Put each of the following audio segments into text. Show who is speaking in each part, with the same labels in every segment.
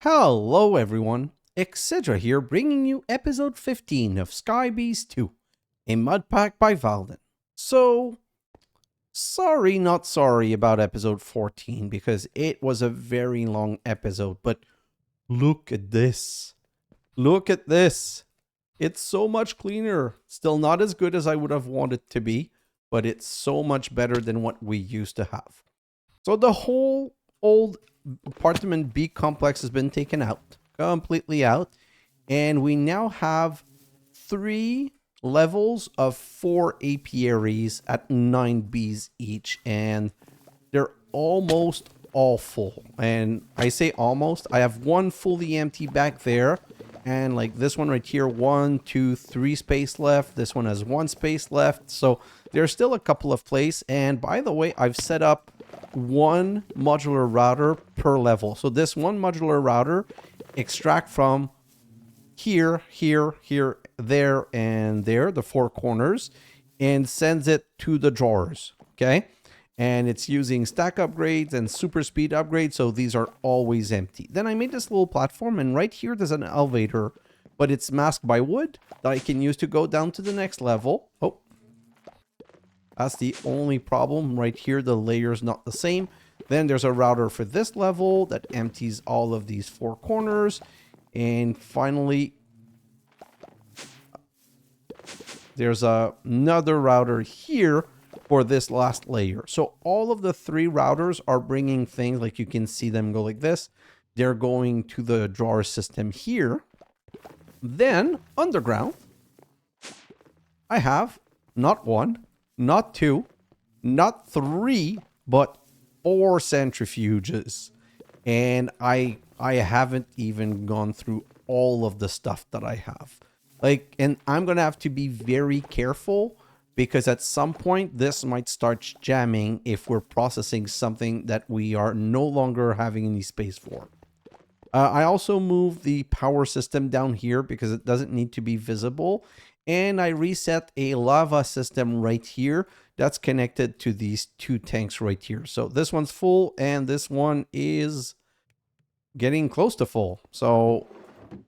Speaker 1: Hello everyone, xHedra here bringing you episode 15 of Sky Beast 2, a Modpack by Valdan. So, sorry not sorry about episode 14 because it was a very long episode, but look at this. Look at this. It's so much cleaner. Still not as good as I would have wanted to be, but it's so much better than what we used to have. So the whole old apartment B complex has been taken out, completely out. And we now have 3 levels of 4 apiaries at 9 bees each. And they're almost all full. And I say almost. I have one fully empty back there. And like this one right here, 1, 2, 3 space left. This one has 1 space left. So there's still a couple of places. And by the way, I've set up 1 modular router per level. So this 1 modular router extract from here, there, and there, the 4 corners, and sends it to the drawers. Okay. And it's using stack upgrades and super speed upgrades. So these are always empty. Then I made this little platform, and right here there's an elevator, but it's masked by wood that I can use to go down to the next level. Oh, that's the only problem right here. The layer is not the same. Then there's a router for this level that empties all of these 4 corners. And finally, there's another router here for this last layer. So all of the 3 routers are bringing things, like you can see them go like this. They're going to the drawer system here. Then underground, I have not 1, not 2, not 3, but 4 centrifuges. And I haven't even gone through all of the stuff that I have. Like, and I'm going to have to be very careful because at some point this might start jamming if we're processing something that we are no longer having any space for. I also moved the power system down here because it doesn't need to be visible. And I reset a lava system right here that's connected to these 2 tanks right here. So this one's full and this one is getting close to full. So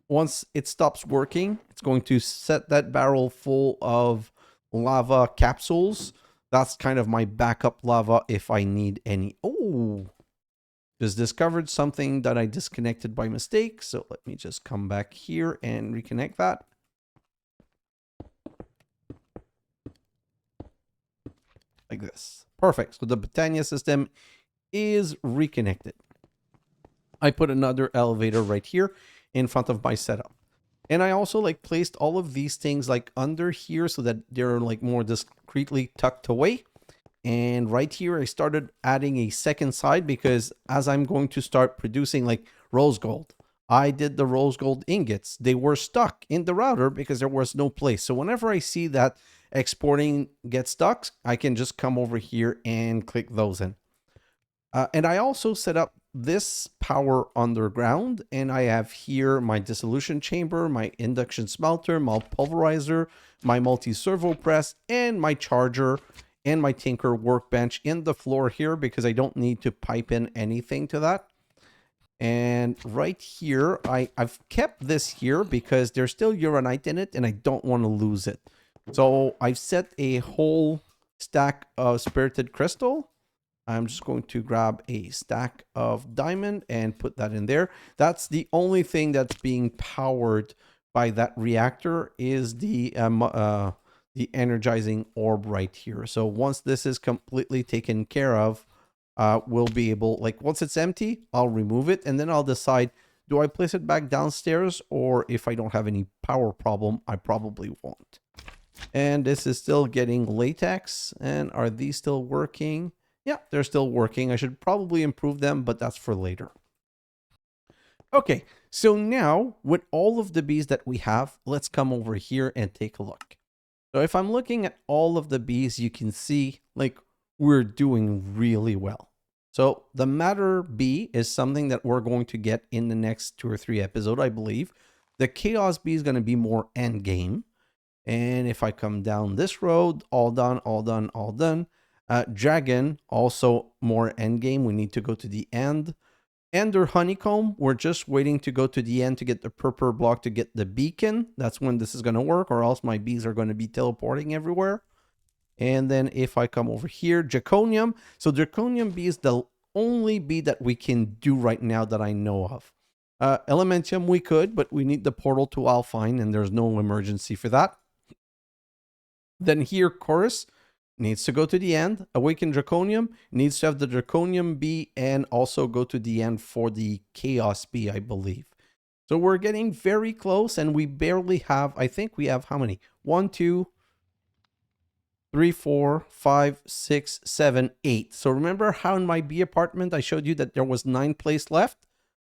Speaker 1: once it stops working, it's going to set that barrel full of lava capsules. That's kind of my backup lava if I need any. Oh, just discovered something that I disconnected by mistake. So let me just come back here and reconnect that. Like this. Perfect. So the Britannia system is reconnected. I put another elevator right here in front of my setup. And I also like placed all of these things like under here so that they're like more discreetly tucked away. And right here, I started adding a second side because as I'm going to start producing like rose gold, I did the rose gold ingots. They were stuck in the router because there was no place. So whenever I see that exporting gets stuck, I can just come over here and click those in. And I also set up this power underground, and I have here my dissolution chamber, my induction smelter, my pulverizer, my multi-servo press, and my charger, and my tinker workbench in the floor here because I don't need to pipe in anything to that. And right here, I've kept this here because there's still uranite in it and I don't want to lose it. So I've set a whole stack of spirited crystal. I'm just going to grab a stack of diamond and put that in there. That's the only thing that's being powered by that reactor is the energizing orb right here. So once this is completely taken care of, we'll be able, like once it's empty, I'll remove it and then I'll decide, do I place it back downstairs, or if I don't have any power problem, I probably won't. And this is still getting latex. And are these still working? Yeah, they're still working. I should probably improve them, but that's for later. Okay, so now with all of the bees that we have, let's come over here and take a look. So if I'm looking at all of the bees, you can see like we're doing really well. So the matter bee is something that we're going to get in the next 2 or 3 episodes, I believe. The chaos bee is going to be more end game. And if I come down this road, all done, all done, all done. Dragon, also more end game. We need to go to the end. Ender Honeycomb, we're just waiting to go to the end to get the purple block to get the beacon. That's when this is going to work, or else my bees are going to be teleporting everywhere. And then if I come over here, Draconium. So Draconium Bee is the only bee that we can do right now that I know of. Elementium we could, but we need the portal to Alfine, and there's no emergency for that. Then here, Chorus needs to go to the end. Awaken Draconium needs to have the Draconium Bee and also go to the end for the Chaos Bee, I believe. So we're getting very close, and we barely have, I think we have how many? 1, 2, 3, 4, 5, 6, 7, 8. So remember how in my bee apartment I showed you that there was 9 places left?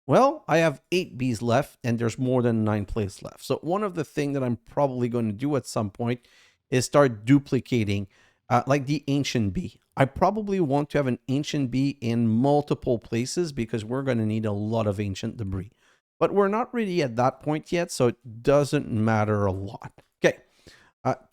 Speaker 1: Well, I have 8 bees left, and there's more than 9 places left. So one of the things that I'm probably going to do at some point is start duplicating like the ancient bee. I probably want to have an ancient bee in multiple places because we're going to need a lot of ancient debris. But we're not really at that point yet, so it doesn't matter a lot. Okay,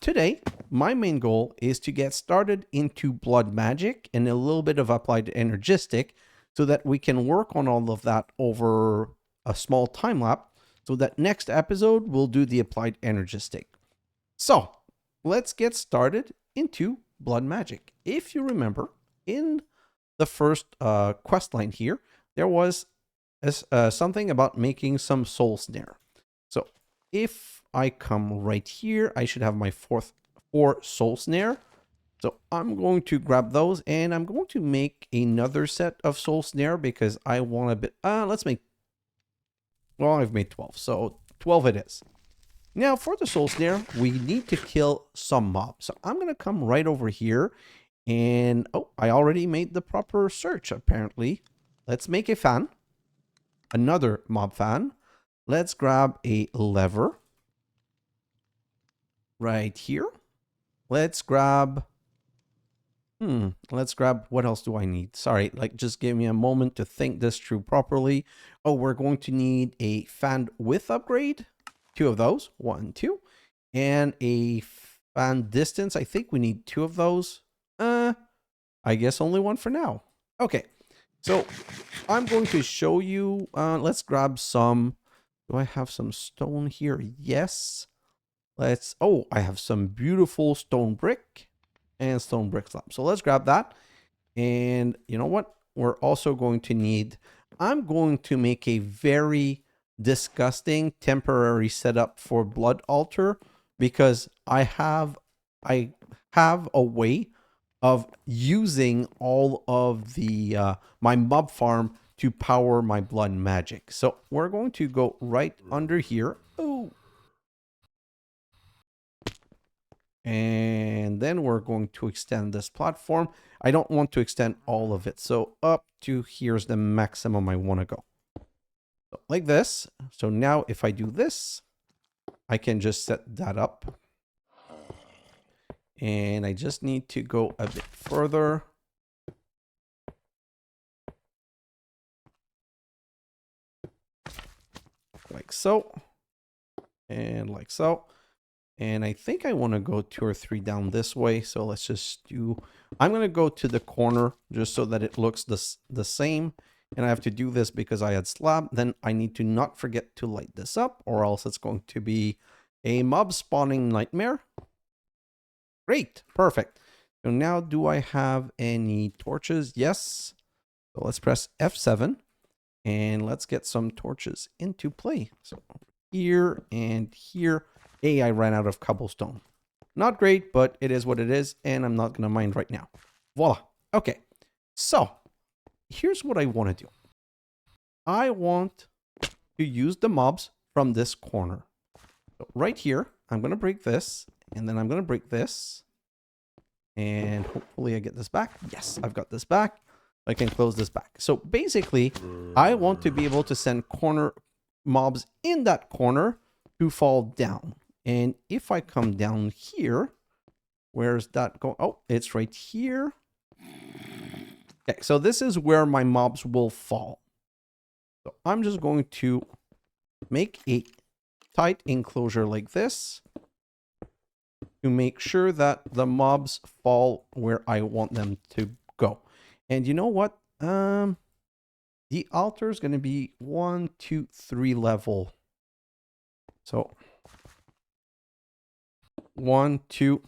Speaker 1: today, my main goal is to get started into blood magic and a little bit of applied energistic so that we can work on all of that over a small time lapse so that next episode we'll do the applied energistic. So, let's get started into blood magic. If you remember, in the first quest line here, there was something about making some Soul Snare. So if I come right here, I should have my 4 Soul Snare. So I'm going to grab those, and I'm going to make another set of Soul Snare because I want a bit. Let's make. Well, I've made 12, so 12 it is. Now, for the Soul Snare, we need to kill some mobs. So I'm going to come right over here. And, oh, I already made the proper search, apparently. Let's make a fan. Another mob fan. Let's grab a lever. Right here. Let's grab... let's grab... What else do I need? Sorry, like, just give me a moment to think this through properly. Oh, we're going to need a fan width upgrade. 2 of those, 1, 2, and a fan distance. I think we need 2 of those. I guess only 1 for now. Okay, so I'm going to show you. Let's grab some. Do I have some stone here? Yes. Let's. Oh, I have some beautiful stone brick and stone brick slab. So let's grab that. And you know what? We're also going to need. I'm going to make a very disgusting temporary setup for blood altar because I have a way of using all of the my mob farm to power my blood magic. So we're going to go right under here. Oh. And then we're going to extend this platform. I don't want to extend all of it. So up to here's the maximum I want to go. Like this. So now if I do this, I can just set that up. And I just need to go a bit further. Like so. And like so. And I think I want to go 2 or 3 down this way. So let's just do... I'm going to go to the corner just so that it looks the same. And I have to do this because I had slab. Then I need to not forget to light this up, or else it's going to be a mob spawning nightmare. Great. Perfect. So now do I have any torches? Yes. So let's press F7 and let's get some torches into play. So here and here. Hey, I ran out of cobblestone. Not great, but it is what it is. And I'm not going to mind right now. Voila. Okay. So here's what I want to do. I want to use the mobs from this corner. So right here, I'm going to break this, and then I'm going to break this. And hopefully I get this back. Yes, I've got this back. I can close this back. So basically, I want to be able to send corner mobs in that corner to fall down. And if I come down here, where's that going? Oh, it's right here. Okay, so this is where my mobs will fall. So I'm just going to make a tight enclosure like this to make sure that the mobs fall where I want them to go. And you know what? The the altar is going to be 1, 2, 3 level. So 1, 2,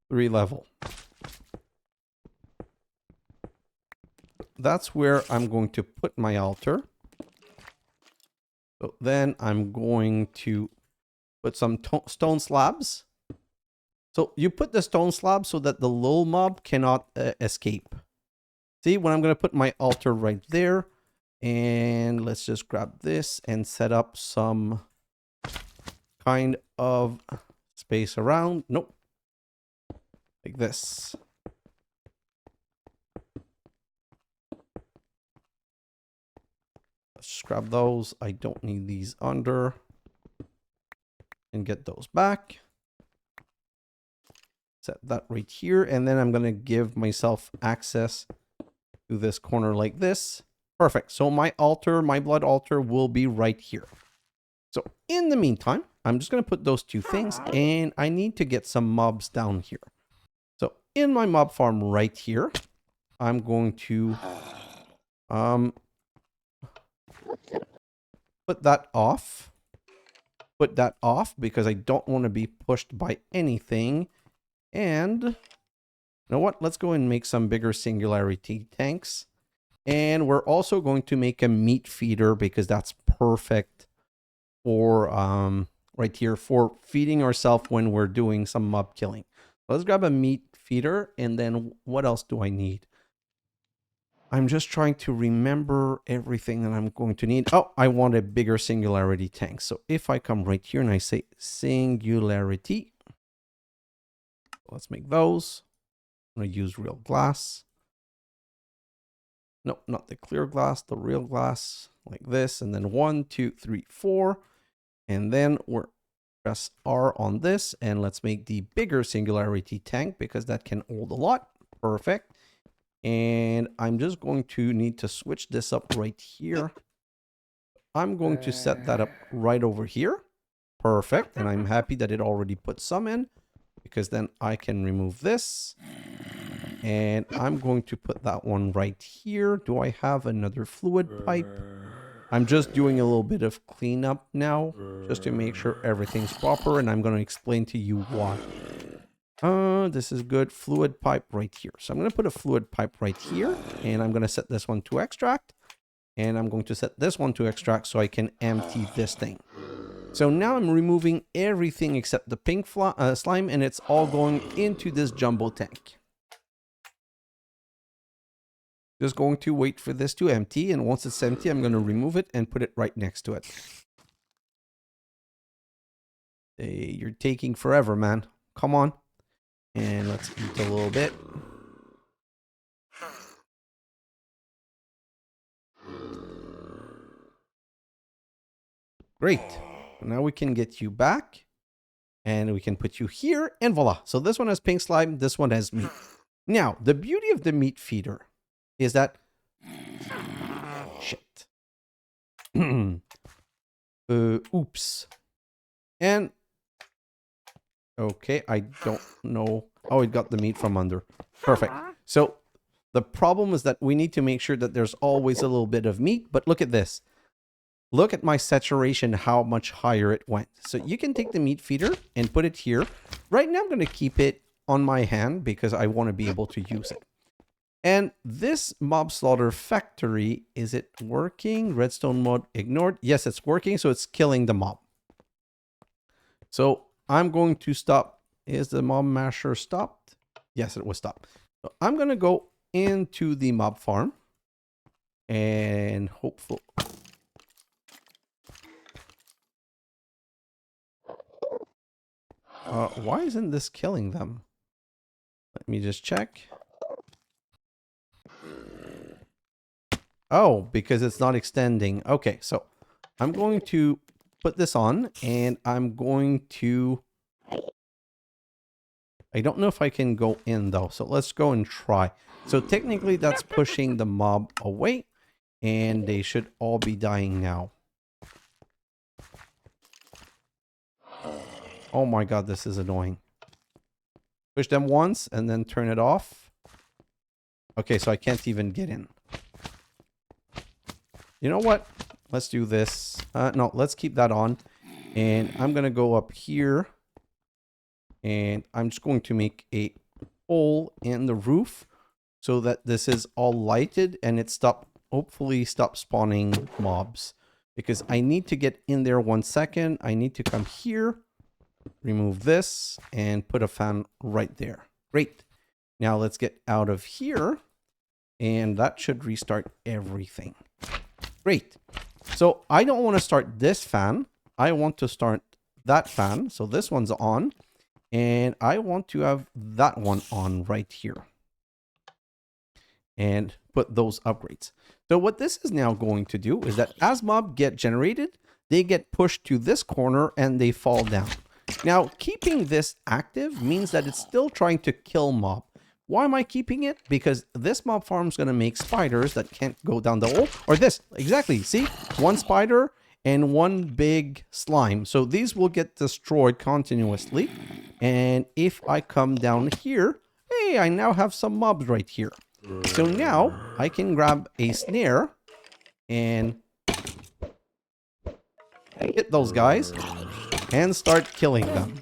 Speaker 1: 3 level. That's where I'm going to put my altar. So then I'm going to put some stone slabs. So you put the stone slab so that the little mob cannot escape. See, when I'm going to put my altar right there, and let's just grab this and set up some kind of space around. Nope. Like this. Let's just grab those. I don't need these under. And get those back. Set that right here. And then I'm going to give myself access to this corner like this. Perfect. So my altar, my blood altar will be right here. So in the meantime, I'm just going to put those two things. And I need to get some mobs down here. So in my mob farm right here, I'm going to put that off. Put that off because I don't want to be pushed by anything. And you know what? Let's go and make some bigger singularity tanks. And we're also going to make a meat feeder because that's perfect for right here for feeding ourselves when we're doing some mob killing. Let's grab a meat feeder. And then what else do I need? I'm just trying to remember everything that I'm going to need. Oh, I want a bigger singularity tank. So if I come right here and I say singularity, let's make those. I'm going to use real glass. No, not the clear glass, the real glass, like this. And then 1, 2, 3, 4. And then we're press R on this. And let's make the bigger singularity tank because that can hold a lot. Perfect. And I'm just going to need to switch this up right here. I'm going to set that up right over here. Perfect. And I'm happy that it already put some in because then I can remove this. And I'm going to put that one right here. Do I have another fluid pipe? I'm just doing a little bit of cleanup now just to make sure everything's proper. And I'm going to explain to you why. This is good. Fluid pipe right here. So I'm going to put a fluid pipe right here. And I'm going to set this one to extract. And I'm going to set this one to extract so I can empty this thing. So now I'm removing everything except the pink slime. And it's all going into this jumbo tank. Just going to wait for this to empty. And once it's empty, I'm going to remove it and put it right next to it. Hey, you're taking forever, man. Come on. And let's eat a little bit. Great. Now we can get you back. And we can put you here. And voila. So this one has pink slime. This one has meat. Now, the beauty of the meat feeder is that... Shit. Oops. And... Okay, I don't know. Oh, it got the meat from under. Perfect. So the problem is that we need to make sure that there's always a little bit of meat. But look at this. Look at my saturation, how much higher it went. So you can take the meat feeder and put it here. Right now, I'm going to keep it on my hand because I want to be able to use it. And this mob slaughter factory, is it working? Redstone mode ignored. Yes, it's working. So it's killing the mob. So I'm going to stop. Is the mob masher stopped? Yes, it was stopped. So I'm going to go into the mob farm. And hopefully... why isn't this killing them? Let me just check. Oh, because it's not extending. Okay, so I'm going to put this on and I'm going to... I don't know if I can go in though, so let's go and try. So technically that's pushing the mob away and they should all be dying now. Oh my god, this is annoying. Push them once and then turn it off. Okay, so I can't even get in. You know what? Let's do this. No, let's keep that on. And I'm going to go up here. And I'm just going to make a hole in the roof so that this is all lighted and it hopefully stop spawning mobs. Because I need to get in there 1 second. I need to come here, remove this, and put a fan right there. Great. Now let's get out of here. And that should restart everything. Great. So I don't want to start this fan. I want to start that fan. So this one's on. And I want to have that one on right here. And put those upgrades. So what this is now going to do is that as mob get generated, they get pushed to this corner and they fall down. Now, keeping this active means that it's still trying to kill mob. Why am I keeping it? Because this mob farm is going to make spiders that can't go down the hole. Or this, exactly. See, one spider and one big slime. So these will get destroyed continuously. And if I come down here, hey, I now have some mobs right here. So now I can grab a snare and hit those guys and start killing them.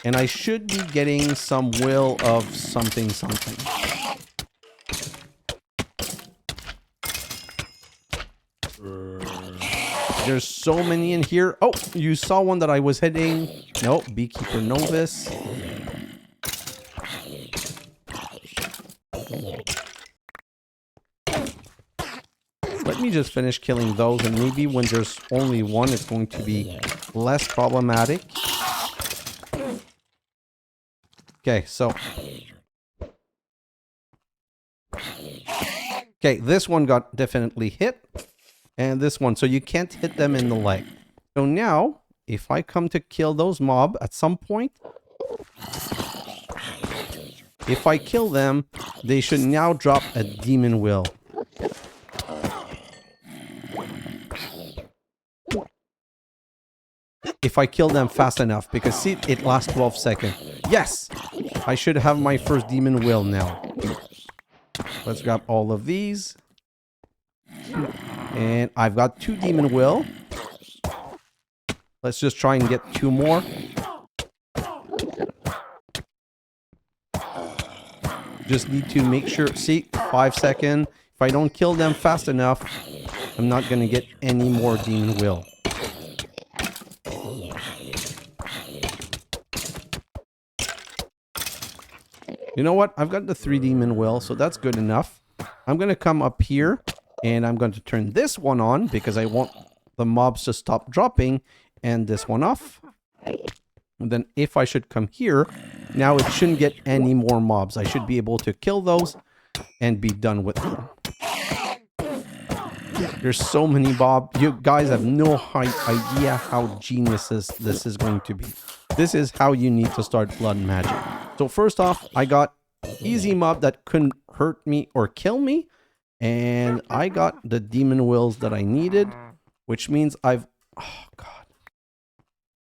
Speaker 1: And I should be getting some will of something. There's so many in here. Oh, you saw one that I was hitting. No, Beekeeper Novice. Let me just finish killing those, and maybe when there's only one, it's going to be less problematic. Okay, so... Okay, this one got definitely hit. And this one, so you can't hit them in the leg. So now, if I come to kill those mob at some point... If I kill them, they should now drop a demon will. If I kill them fast enough, because see, it lasts 12 seconds. Yes! I should have my first demon will now. Let's grab all of these. And I've got 2 demon will. Let's just try and get 2 more. Just need to make sure, see, 5 seconds. If I don't kill them fast enough, I'm not going to get any more demon will. You know what? I've got the 3 demon will, so that's good enough. I'm going to come up here, and I'm going to turn this one on, because I want the mobs to stop dropping, and this one off. And then if I should come here, now it shouldn't get any more mobs. I should be able to kill those and be done with them. There's so many mob. You guys have no idea how genius this is going to be. This is how you need to start blood magic. So first off, I got easy mob that couldn't hurt me or kill me. And I got the demon wills that I needed, which means I've... Oh, God.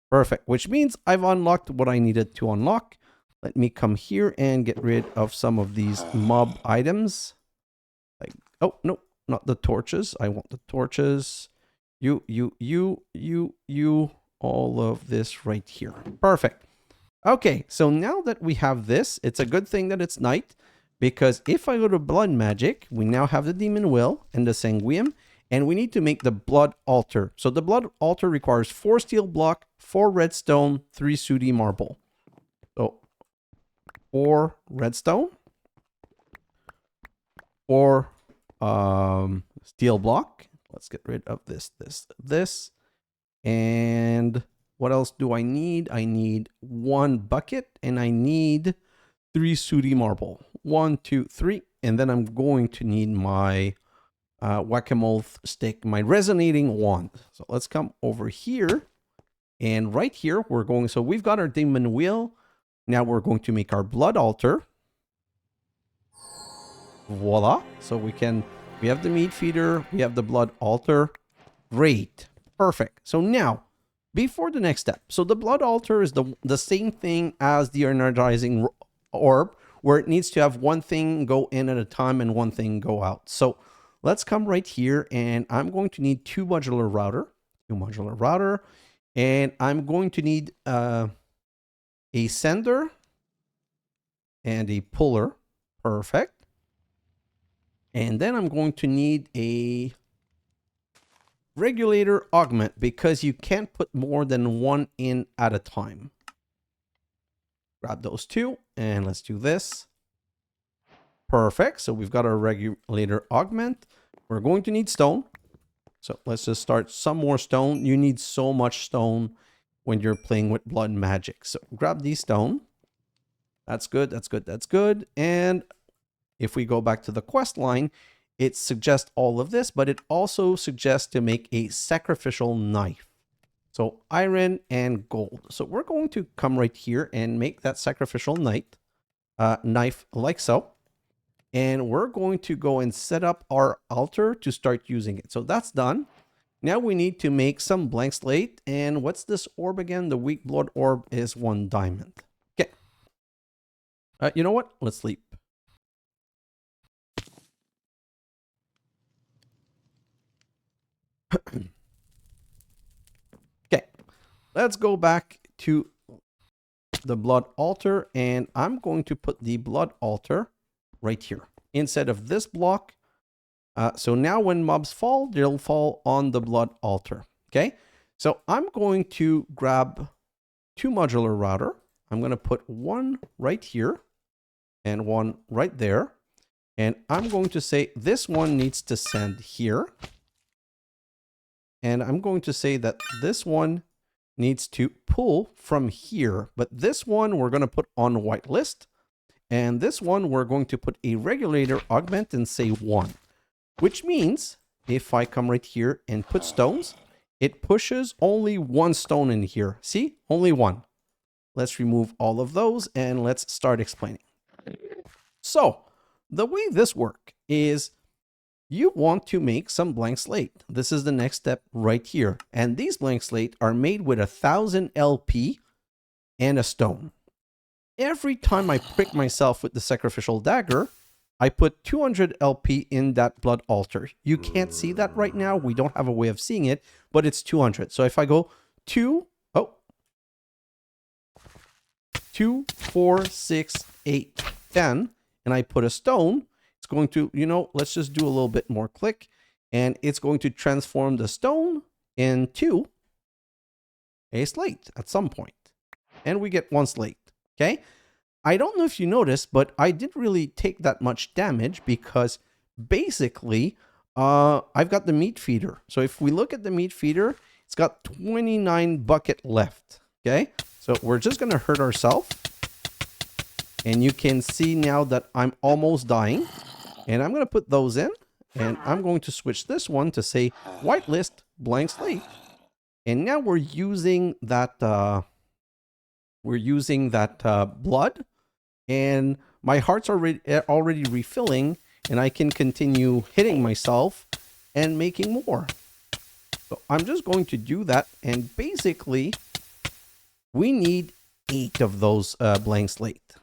Speaker 1: Perfect. Which means I've unlocked what I needed to unlock. Let me come here and get rid of some of these mob items. Like, oh, no, not the torches. I want the torches. You, all of this right here. Perfect. Okay, so now that we have this, it's a good thing that it's night, because if I go to blood magic, we now have the demon will and the sanguium, and we need to make the blood altar. So the blood altar requires 4 steel block, 4 redstone, 3 sooty marble. So 4 redstone, 4 steel block. Let's get rid of this. And what else do I need? I need 1 bucket, and I need 3 sooty marble. 1, 2, 3. And then I'm going to need my whack-a-mole stick, my resonating wand. So let's come over here. And right here, we're going... So we've got our demon wheel. Now we're going to make our blood altar. Voila. So we have the meat feeder. We have the blood altar. Great. Perfect. So now, before the next step. So the blood altar is the same thing as the energizing orb, where it needs to have one thing go in at a time and one thing go out. So let's come right here, and I'm going to need two modular router, and I'm going to need a sender and a puller. Perfect. And then I'm going to need a regulator augment because you can't put more than one in at a time. Grab those two and let's do this. Perfect. So we've got our regulator augment. We're going to need stone. So let's just start some more stone. You need so much stone when you're playing with blood magic. So grab these stone. That's good. That's good. That's good. And if we go back to the quest line, it suggests all of this, but it also suggests to make a sacrificial knife. So iron and gold. So we're going to come right here and make that sacrificial knife like so. And we're going to go and set up our altar to start using it. So that's done. Now we need to make some blank slate. And what's this orb again? The weak blood orb is 1 diamond. Okay. You know what? Let's sleep. Okay. Let's go back to the blood altar. And I'm going to put the blood altar right here instead of this block. So now when mobs fall, they'll fall on the blood altar. Okay. So I'm going to grab 2 modular router. I'm going to put one right here and one right there. And I'm going to say this one needs to send here. And I'm going to say that this one needs to pull from here. But this one we're going to put on whitelist. And this one, we're going to put a regulator augment and say 1. Which means if I come right here and put stones, it pushes only 1 stone in here. See? Only 1. Let's remove all of those and let's start explaining. So, the way this works is you want to make some blank slate. This is the next step right here. And these blank slate are made with 1000 LP and a stone. Every time I prick myself with the sacrificial dagger, I put 200 LP in that blood altar. You can't see that right now. We don't have a way of seeing it, but it's 200. So if I go 2, 4, 6, 8, 10, and I put a stone, it's going to, let's just do a little bit more click, and it's going to transform the stone into a slate at some point. And we get 1 slate. Okay, I don't know if you noticed, but I didn't really take that much damage because basically I've got the meat feeder. So if we look at the meat feeder, it's got 29 bucket left. Okay, so we're just going to hurt ourselves. And you can see now that I'm almost dying. And I'm going to put those in. And I'm going to switch this one to say whitelist blank slate. And now we're using that... blood, and my heart's already refilling, and I can continue hitting myself and making more. So I'm just going to do that, and basically we need 8 of those blank slate.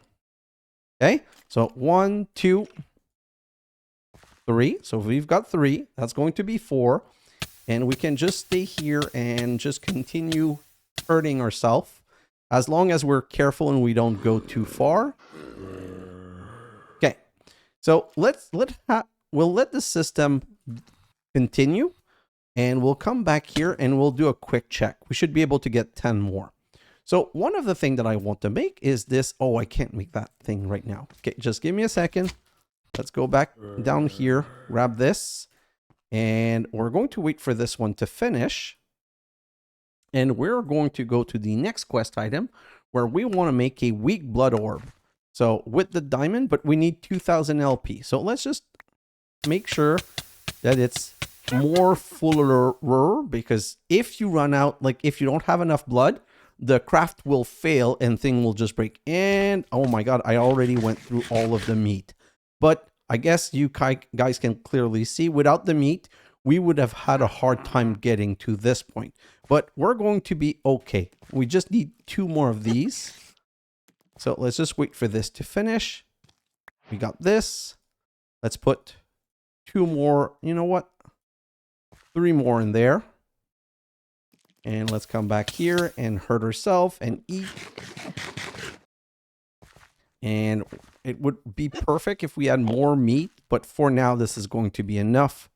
Speaker 1: Okay, so 1, 2, 3. So we've got 3. That's going to be 4, and we can just stay here and just continue hurting ourselves. As long as we're careful and we don't go too far. Okay, so we'll let the system continue, and we'll come back here and we'll do a quick check. We should be able to get 10 more. So one of the things that I want to make is this. Oh, I can't make that thing right now. Okay, just give me a second. Let's go back down here, grab this, and we're going to wait for this one to finish. And we're going to go to the next quest item where we want to make a weak blood orb. So with the diamond, but we need 2000 LP. So let's just make sure that it's more fuller, because if you run out, like if you don't have enough blood, the craft will fail and thing will just break. And oh my God, I already went through all of the meat. But I guess you guys can clearly see without the meat, we would have had a hard time getting to this point. But we're going to be okay. We just need 2 more of these. So let's just wait for this to finish. We got this. Let's put 2 more. You know what? 3 more in there. And let's come back here and hurt herself and eat. And it would be perfect if we had more meat, but for now, this is going to be enough.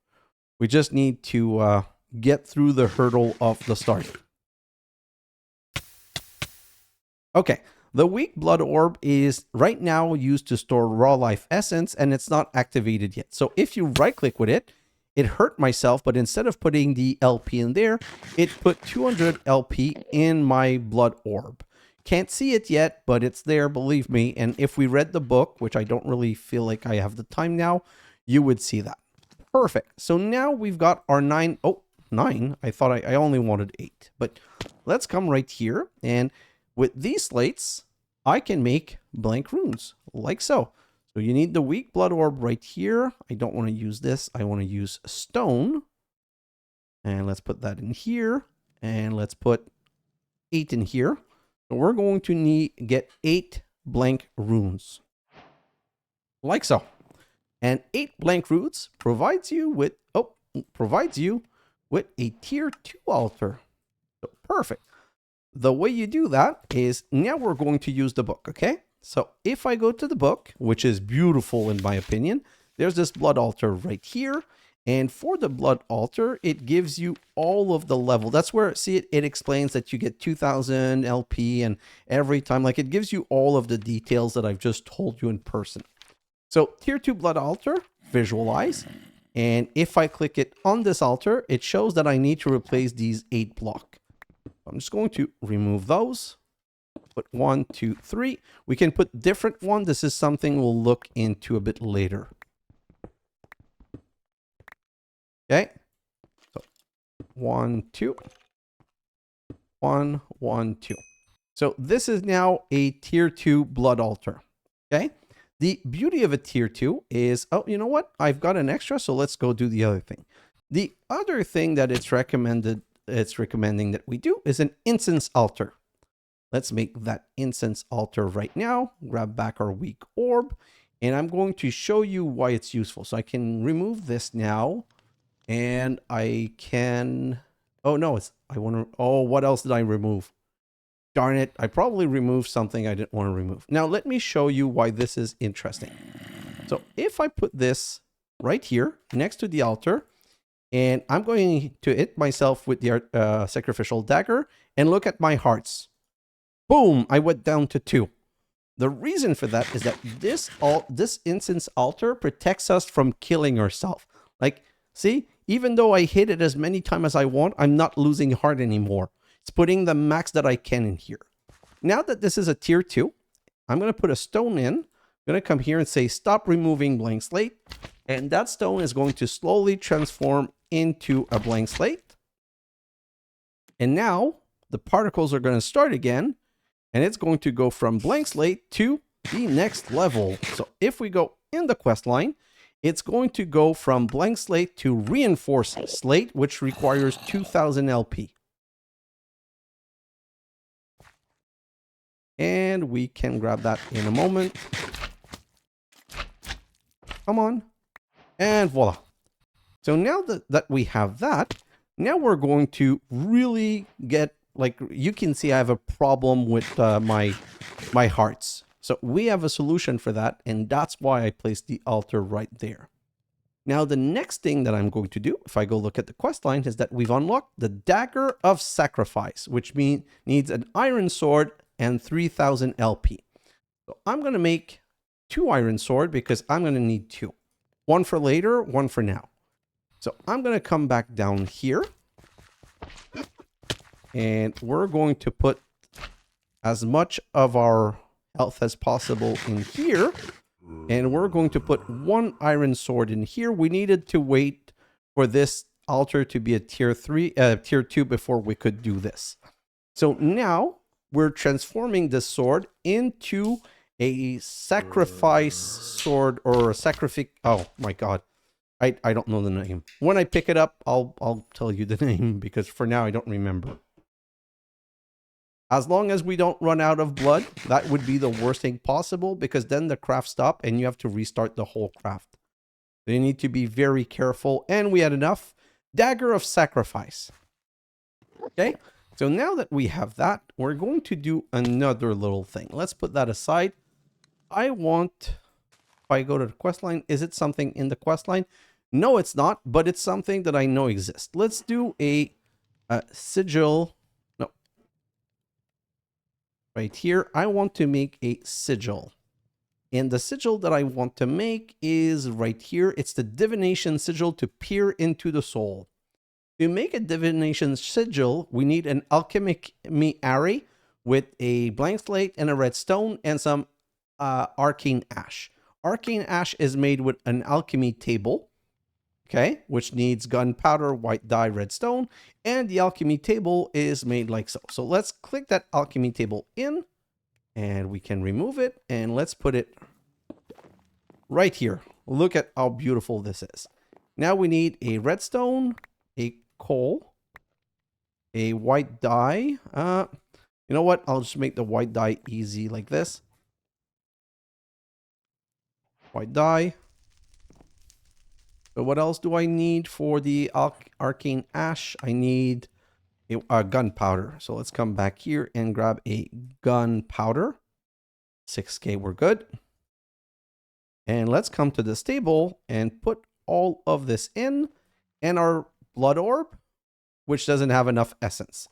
Speaker 1: We just need to get through the hurdle of the start. Okay, the weak blood orb is right now used to store raw life essence, and it's not activated yet. So if you right-click with it, it hurt myself, but instead of putting the LP in there, it put 200 LP in my blood orb. Can't see it yet, but it's there, believe me. And if we read the book, which I don't really feel like I have the time now, you would see that. Perfect. So now we've got our 9. Oh, 9. I thought I only wanted 8. But let's come right here. And with these slates, I can make blank runes, like so. So you need the weak blood orb right here. I don't want to use this. I want to use stone. And let's put that in here. And let's put 8 in here. So we're going to get 8 blank runes. Like so. And 8 blank runes provides you with a tier 2 altar. So perfect. The way you do that is now we're going to use the book, okay? So if I go to the book, which is beautiful in my opinion, there's this blood altar right here. And for the blood altar, it gives you all of the level. That's where, see, it explains that you get 2000 LP and every time, like it gives you all of the details that I've just told you in person. So tier 2 blood altar, visualize. And if I click it on this altar, it shows that I need to replace these 8 block. I'm just going to remove those. Put 1, 2, 3. We can put different one. This is something we'll look into a bit later. Okay. So 1, 2. 1, 1, 2. So this is now a tier 2 blood altar. Okay. The beauty of a tier 2 is, oh, you know what? I've got an extra, so let's go do the other thing. The other thing that it's recommending that we do is an incense altar. Let's make that incense altar right now. Grab back our weak orb, and I'm going to show you why it's useful. So I can remove this now, and I can, oh no, what else did I remove? Darn it, I probably removed something I didn't want to remove. Now let me show you why this is interesting. So if I put this right here next to the altar, and I'm going to hit myself with the sacrificial dagger and look at my hearts. Boom, I went down to 2. The reason for that is that this incense altar protects us from killing ourselves. Like, see, even though I hit it as many times as I want, I'm not losing heart anymore. It's putting the max that I can in here. Now that this is a tier 2, I'm going to put a stone in. I'm going to come here and say, stop removing blank slate. And that stone is going to slowly transform into a blank slate. And now the particles are going to start again. And it's going to go from blank slate to the next level. So if we go in the quest line, it's going to go from blank slate to reinforced slate, which requires 2000 LP. And we can grab that in a moment. Come on. And voila. So now that we have that, now we're going to really get, like, you can see I have a problem with my hearts. So we have a solution for that, and that's why I placed the altar right there. Now, the next thing that I'm going to do, if I go look at the quest line, is that we've unlocked the Dagger of Sacrifice, which needs an iron sword and 3000 LP. So I'm going to make 2 iron sword because I'm going to need 2. One for later, one for now. So I'm going to come back down here. And we're going to put as much of our health as possible in here. And we're going to put 1 iron sword in here. We needed to wait for this altar to be a tier 2 before we could do this. So now we're transforming this sword into a sacrifice sword, or a sacrifice. Oh my God. I don't know the name. When I pick it up, I'll tell you the name, because for now I don't remember. As long as we don't run out of blood, that would be the worst thing possible, because then the craft stops and you have to restart the whole craft. They need to be very careful. And we had enough. Dagger of Sacrifice. Okay. So now that we have that, we're going to do another little thing. Let's put that aside. I want, if I go to the quest line, is it something in the quest line? No, it's not, but it's something that I know exists. Let's do a sigil. No. Right here, I want to make a sigil. And the sigil that I want to make is right here. It's the divination sigil to peer into the soul. To make a divination sigil, we need an alchemic array with a blank slate and a redstone and some arcane ash. Arcane ash is made with an alchemy table, okay, which needs gunpowder, white dye, redstone, and the alchemy table is made like so. So let's click that alchemy table in, and we can remove it, and let's put it right here. Look at how beautiful this is. Now we need a redstone, a coal, a white dye. You know what? I'll just make the white dye easy like this. White dye. So what else do I need for the arcane ash? I need a gunpowder. So let's come back here and grab a gunpowder. 6K, we're good. And let's come to this table and put all of this in. And our blood orb, which doesn't have enough essence.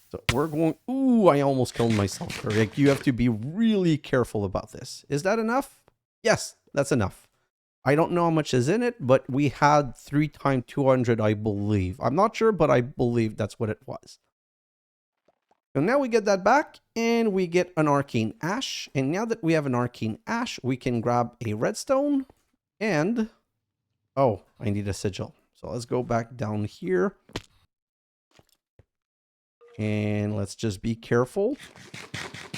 Speaker 1: So we're going, ooh, I almost killed myself. Like, you have to be really careful about this. Is that enough? Yes, that's enough. I don't know how much is in it, but we had 3 times 200, I believe. I'm not sure, but I believe that's what it was. So now we get that back and we get an arcane ash. And now that we have an arcane ash, we can grab a redstone and, oh, I need a sigil. So let's go back down here. And let's just be careful.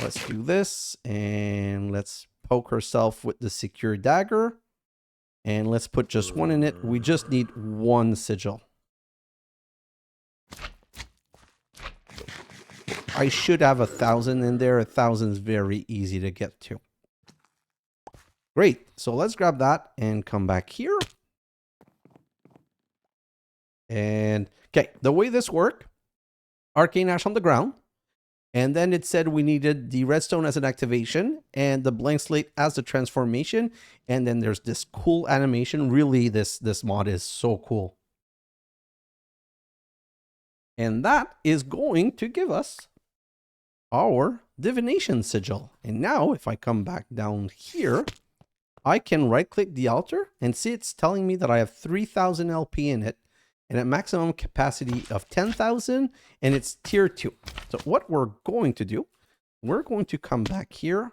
Speaker 1: Let's do this. And let's poke herself with the secure dagger. And let's put just one in it. We just need 1 sigil. I should have 1,000 in there. 1,000 is very easy to get to. Great. So let's grab that and come back here. And okay, the way this worked, arcane ash on the ground, and then it said we needed the redstone as an activation and the blank slate as the transformation, and then there's this cool animation. Really, this mod is so cool. And that is going to give us our divination sigil. And now if I come back down here, I can right click the altar and see it's telling me that I have 3,000 LP in it and a maximum capacity of 10,000, and it's tier 2. So what we're going to do, we're going to come back here,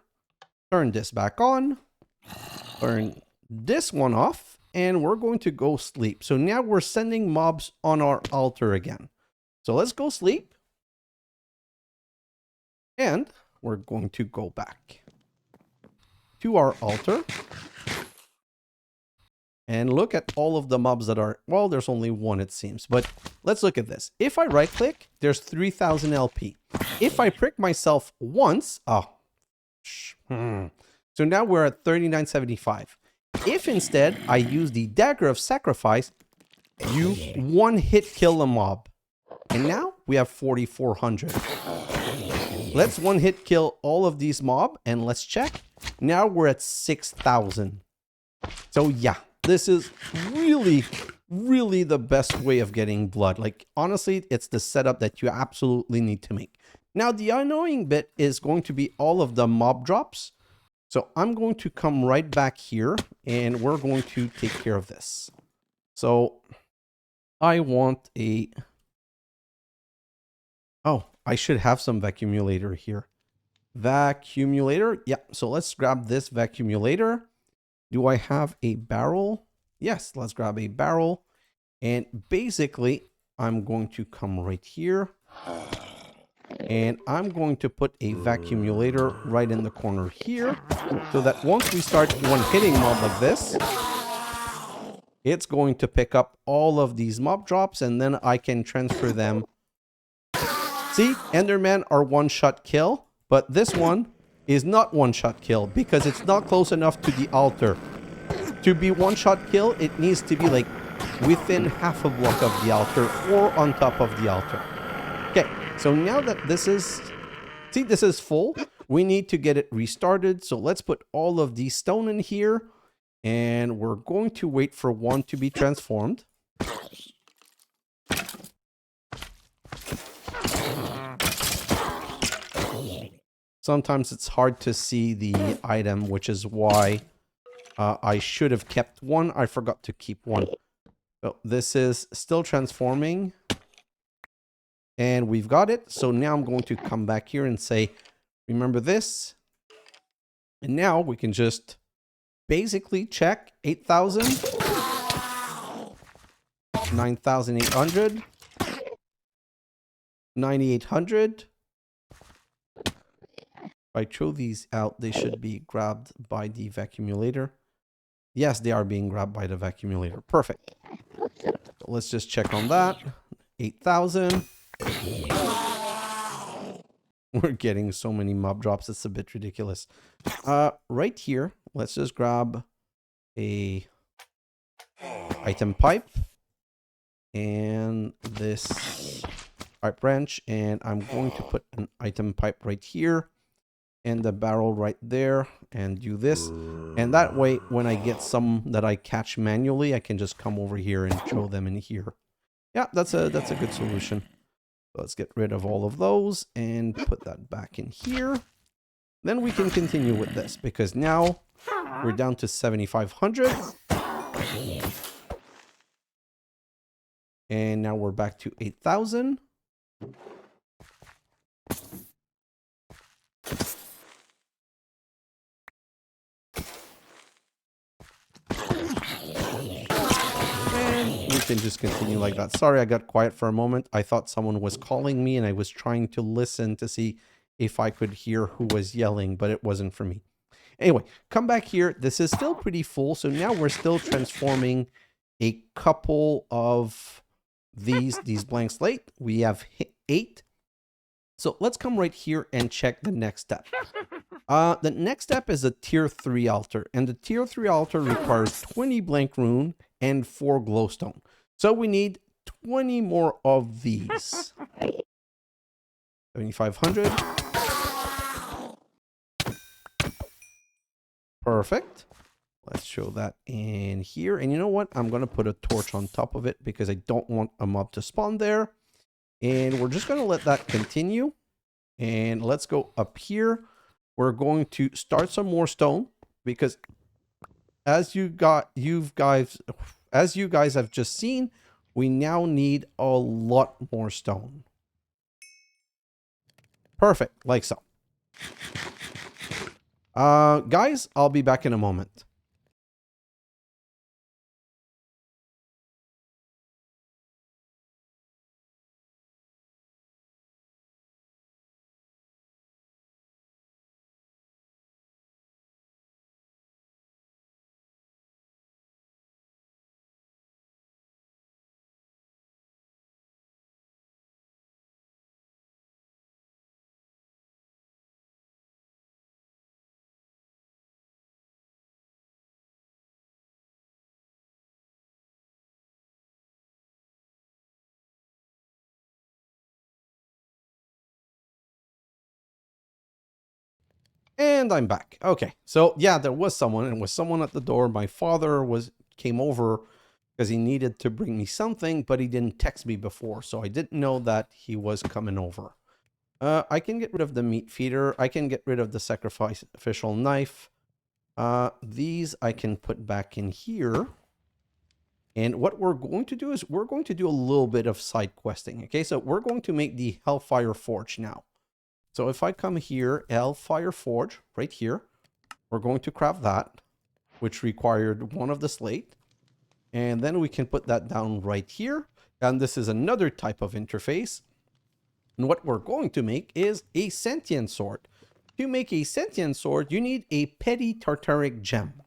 Speaker 1: turn this back on, turn this one off, and we're going to go sleep. So now we're sending mobs on our altar again. So let's go sleep. And we're going to go back to our altar. And look at all of the mobs that are, well, there's only 1 it seems. But let's look at this. If I right click, there's 3,000 LP. If I prick myself once, so now we're at 3975. If instead I use the Dagger of Sacrifice, you 1-hit kill a mob. And now we have 4,400. Let's 1-hit kill all of these mob and let's check. Now we're at 6,000. So yeah, this is really, really the best way of getting blood. Like, honestly, it's the setup that you absolutely need to make. Now, the annoying bit is going to be all of the mob drops. So I'm going to come right back here and we're going to take care of this. So I want a... Oh, I should have some vacuumulator here. Vacuumulator. Yeah, so let's grab this vacuumulator. Do I have a barrel? Yes, let's grab a barrel. And basically, I'm going to come right here. And I'm going to put a vacuumulator right in the corner here. So that once we start one-hitting mob like this, it's going to pick up all of these mob drops and then I can transfer them. See, Endermen are one-shot kill, but this one is not one-shot kill because it's not close enough to the altar to be one-shot kill, it needs to be like within half a block of the altar or on top of the altar. Okay, so now that this is... See, this is full. We need to get it restarted. So let's put all of these stone in here. And we're going to wait for one to be transformed. Sometimes it's hard to see the item, which is why I should have kept one. I forgot to keep one. So this is still transforming. And we've got it. So now I'm going to come back here and say, remember this. And now we can just basically check 8,000, 9,800, 9,800. If I throw these out, they should be grabbed by the vacuumulator. Yes, they are being grabbed by the vacuumulator. Perfect. So let's just check on that. 8,000. We're getting so many mob drops, it's a bit ridiculous. Right here, let's just grab a item pipe and this pipe wrench, and I'm going to put an item pipe right here and the barrel right there and do this. And that way, when I get some that I catch manually, I can just come over here and throw them in here. Yeah, that's a good solution. Let's get rid of all of those and put that back in here. Then we can continue with this because now we're down to 7,500. And now we're back to 8,000. Can just continue like that. Sorry, I got quiet for a moment. I thought someone was calling me and I was trying to listen to see if I could hear who was yelling, but it wasn't for me. Anyway, come back here. This is still pretty full. So now we're still transforming a couple of these blank slate. We have 8. So let's come right here and check the next step. The next step is a tier 3 altar, and the tier 3 altar requires 20 blank rune and 4 glowstone. So we need 20 more of these. 7,500. Perfect. Let's show that in here. And you know what? I'm going to put a torch on top of it because I don't want a mob to spawn there. And we're just going to let that continue. And let's go up here. We're going to start some more stone because as you guys have just seen, we now need a lot more stone. Perfect, like so. Guys, I'll be back in a moment. And I'm back. Okay, so yeah, there was someone, and was someone at the door. My father came over because he needed to bring me something, but he didn't text me before, so I didn't know that he was coming over. I can get rid of the meat feeder. I can get rid of the sacrificial knife. These I can put back in here. And what we're going to do is we're going to do a little bit of side questing. Okay, so we're going to make the Hellfire Forge now. So if I come here, Hellfire Forge, right here, we're going to craft that, which required 1 of the slate. And then we can put that down right here. And this is another type of interface. And what we're going to make is a sentient sword. To make a sentient sword, you need a petty tartaric gem.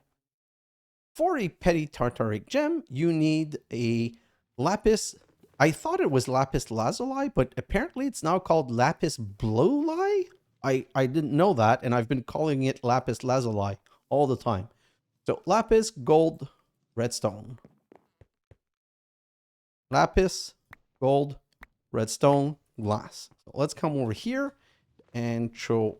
Speaker 1: For a petty tartaric gem, you need a lapis. I thought it was lapis lazuli, but apparently it's now called lapis blowli. I didn't know that, and I've been calling it lapis lazuli all the time. So lapis, gold, redstone. Lapis, gold, redstone, glass. So let's come over here and throw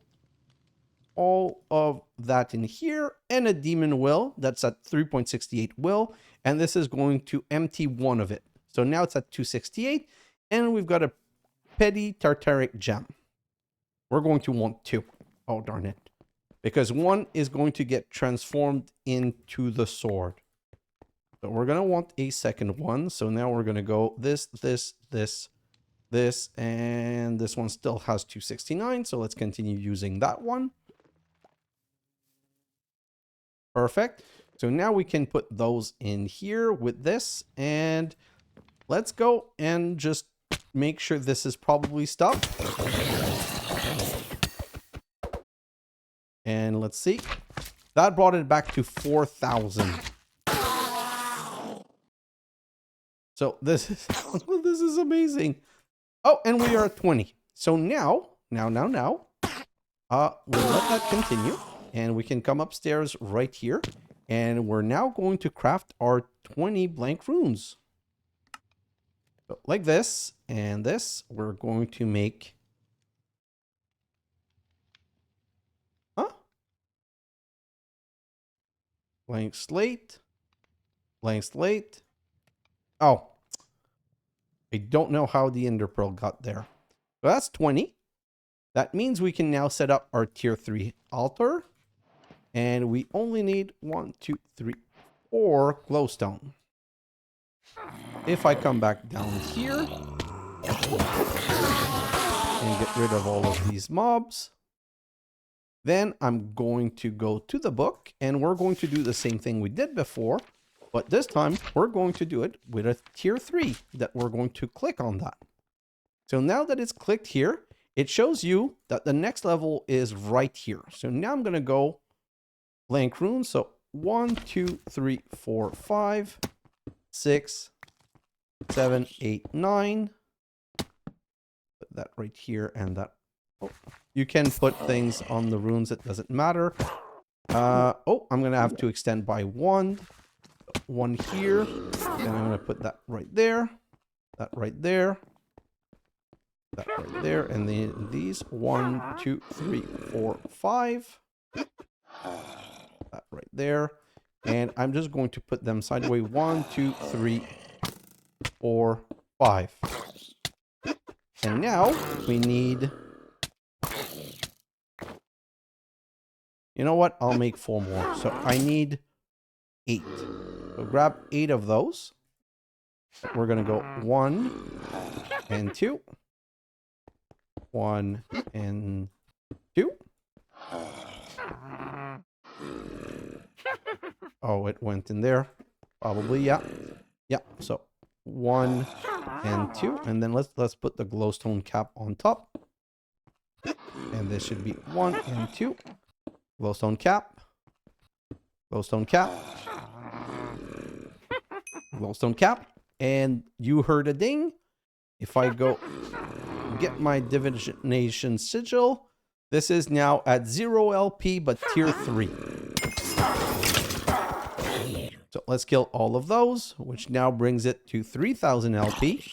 Speaker 1: all of that in here, and a demon will that's at 3.68 will, and this is going to empty one of it. So now it's at 268, and we've got a petty tartaric gem. We're going to want 2. Oh, darn it. Because 1 is going to get transformed into the sword. So we're going to want a second one. So now we're going to go this, and this one still has 269. So let's continue using that one. Perfect. So now we can put those in here with this, and let's go and just make sure this is probably stuff. And let's see. That brought it back to 4,000. So this is this is amazing. Oh, and we are at 20. So now, we'll let that continue, and we can come upstairs right here, and we're now going to craft our 20 blank runes. So like this, and this, we're going to make... Huh? Blank slate. Blank slate. Oh. I don't know how the ender pearl got there. So that's 20. That means we can now set up our tier 3 altar. And we only need 1, 2, 3, 4 glowstone. If I come back down here and get rid of all of these mobs, then I'm going to go to the book, and we're going to do the same thing we did before, but this time we're going to do it with a tier 3 that we're going to click on that. So now that it's clicked here, it shows you that the next level is right here. So now I'm going to go blank runes. So 1, 2, 3, 4, 5, 6, 7, 8, 9. Put that right here, and that. Oh, you can put things on the runes. It doesn't matter. Oh, I'm going to have to extend by 1. 1 here. And I'm going to put that right there. That right there. That right there. And then these 1, 2, 3, 4, 5. That right there. And I'm just going to put them sideways. 1, 2, 3, 4, 5. And now we need... You know what? I'll make 4 more. So I need 8. So grab 8 of those. We're going to go 1 and 2. 1 and 2. Oh, it went in there. Probably, yeah. Yeah, so 1 and 2. And then let's put the glowstone cap on top. And this should be 1 and 2. Glowstone cap. Glowstone cap. Glowstone cap. And you heard a ding. If I go get my divination sigil, this is now at 0 LP, but tier 3. So let's kill all of those, which now brings it to 3,000 LP.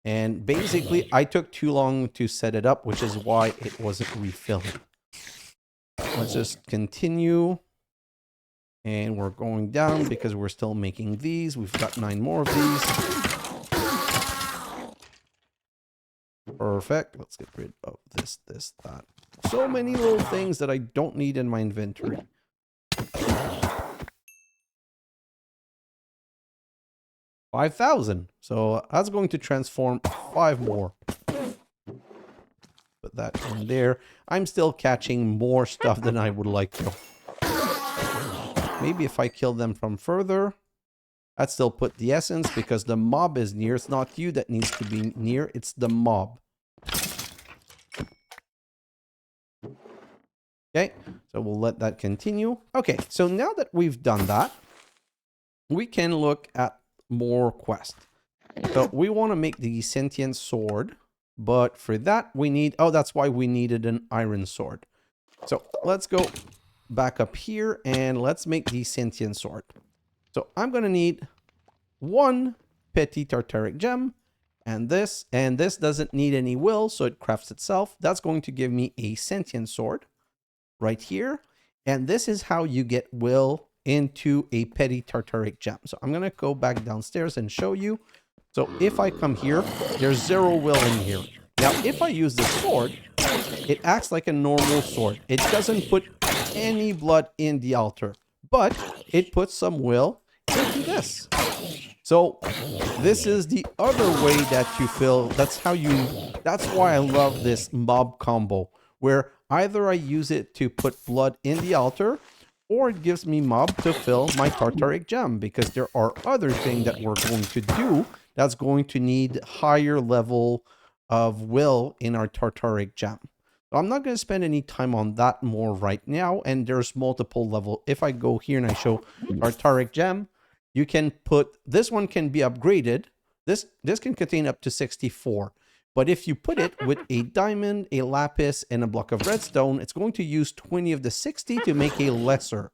Speaker 1: And basically, I took too long to set it up, which is why it wasn't refilling. Let's just continue. And we're going down because we're still making these. We've got 9 more of these. Perfect. Let's get rid of this, that. So many little things that I don't need in my inventory. $5,000. So that's going to transform 5 more. Put that in there. I'm still catching more stuff than I would like to. Maybe if I kill them from further. I'd still put the essence because the mob is near. It's not you that needs to be near. It's the mob. Okay. So we'll let that continue. Okay. So now that we've done that, we can look at more quests. So we want to make the sentient sword, but for that we need, oh, that's why we needed an iron sword. So let's go back up here and let's make the sentient sword. So I'm going to need 1 petty tartaric gem and this doesn't need any will, so it crafts itself. That's going to give me a sentient sword right here. And this is how you get will into a petty tartaric gem. So I'm going to go back downstairs and show you. So if I come here, there's 0 will in here. Now, if I use this sword, it acts like a normal sword. It doesn't put any blood in the altar, but it puts some will into this. So this is the other way that you fill. That's why I love this mob combo, where either I use it to put blood in the altar, or it gives me mob to fill my tartaric gem, because there are other things that we're going to do that's going to need higher level of will in our tartaric gem. So I'm not going to spend any time on that more right now, and there's multiple level. If I go here and I show tartaric gem, you can put, this one can be upgraded. This can contain up to 64. But if you put it with a diamond, a lapis, and a block of redstone, it's going to use 20 of the 60 to make a lesser.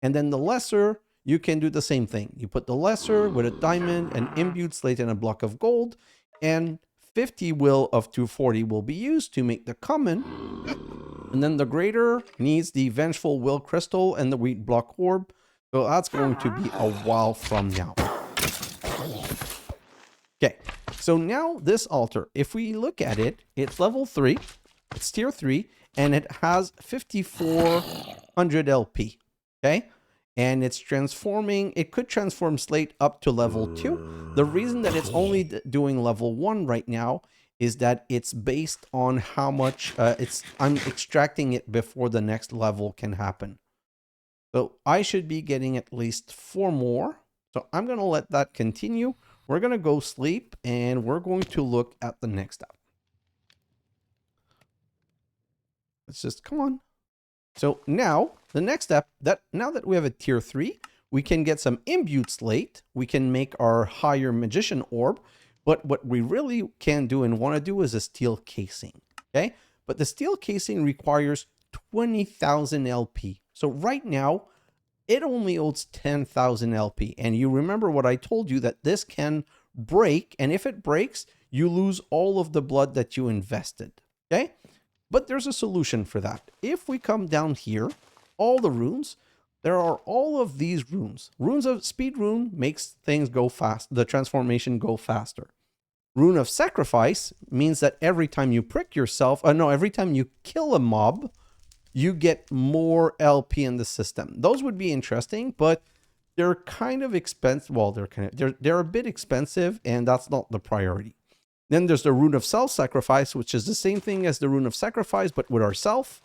Speaker 1: And then the lesser, you can do the same thing. You put the lesser with a diamond, an imbued slate, and a block of gold, and 50 will of 240 will be used to make the common. And then the greater needs the vengeful will crystal and the wheat block orb. So that's going to be a while from now. Okay, so now this altar, if we look at it, it's level 3, it's tier 3, and it has 5400 LP, okay? And it's transforming, it could transform slate up to level 2. The reason that it's only doing level 1 right now is that it's based on how much, I'm extracting it before the next level can happen. So I should be getting at least 4 more. So I'm going to let that continue. We're going to go sleep and we're going to look at the next step. Let's just, come on. So now the next step, now that we have a tier 3, we can get some imbued slate. We can make our higher magician orb. But what we really can do and want to do is a steel casing. Okay. But the steel casing requires 20,000 LP. So right now, it only holds 10,000 LP. And you remember what I told you, that this can break. And if it breaks, you lose all of the blood that you invested. Okay? But there's a solution for that. If we come down here, all the runes, there are all of these runes. Runes of speed rune makes things go fast, the transformation go faster. Rune of sacrifice means that every time you prick yourself, every time you kill a mob, you get more LP in the system. Those would be interesting, but they're kind of expensive. Well, they're a bit expensive, and that's not the priority. Then there's the rune of self-sacrifice, which is the same thing as the rune of sacrifice, but with ourself.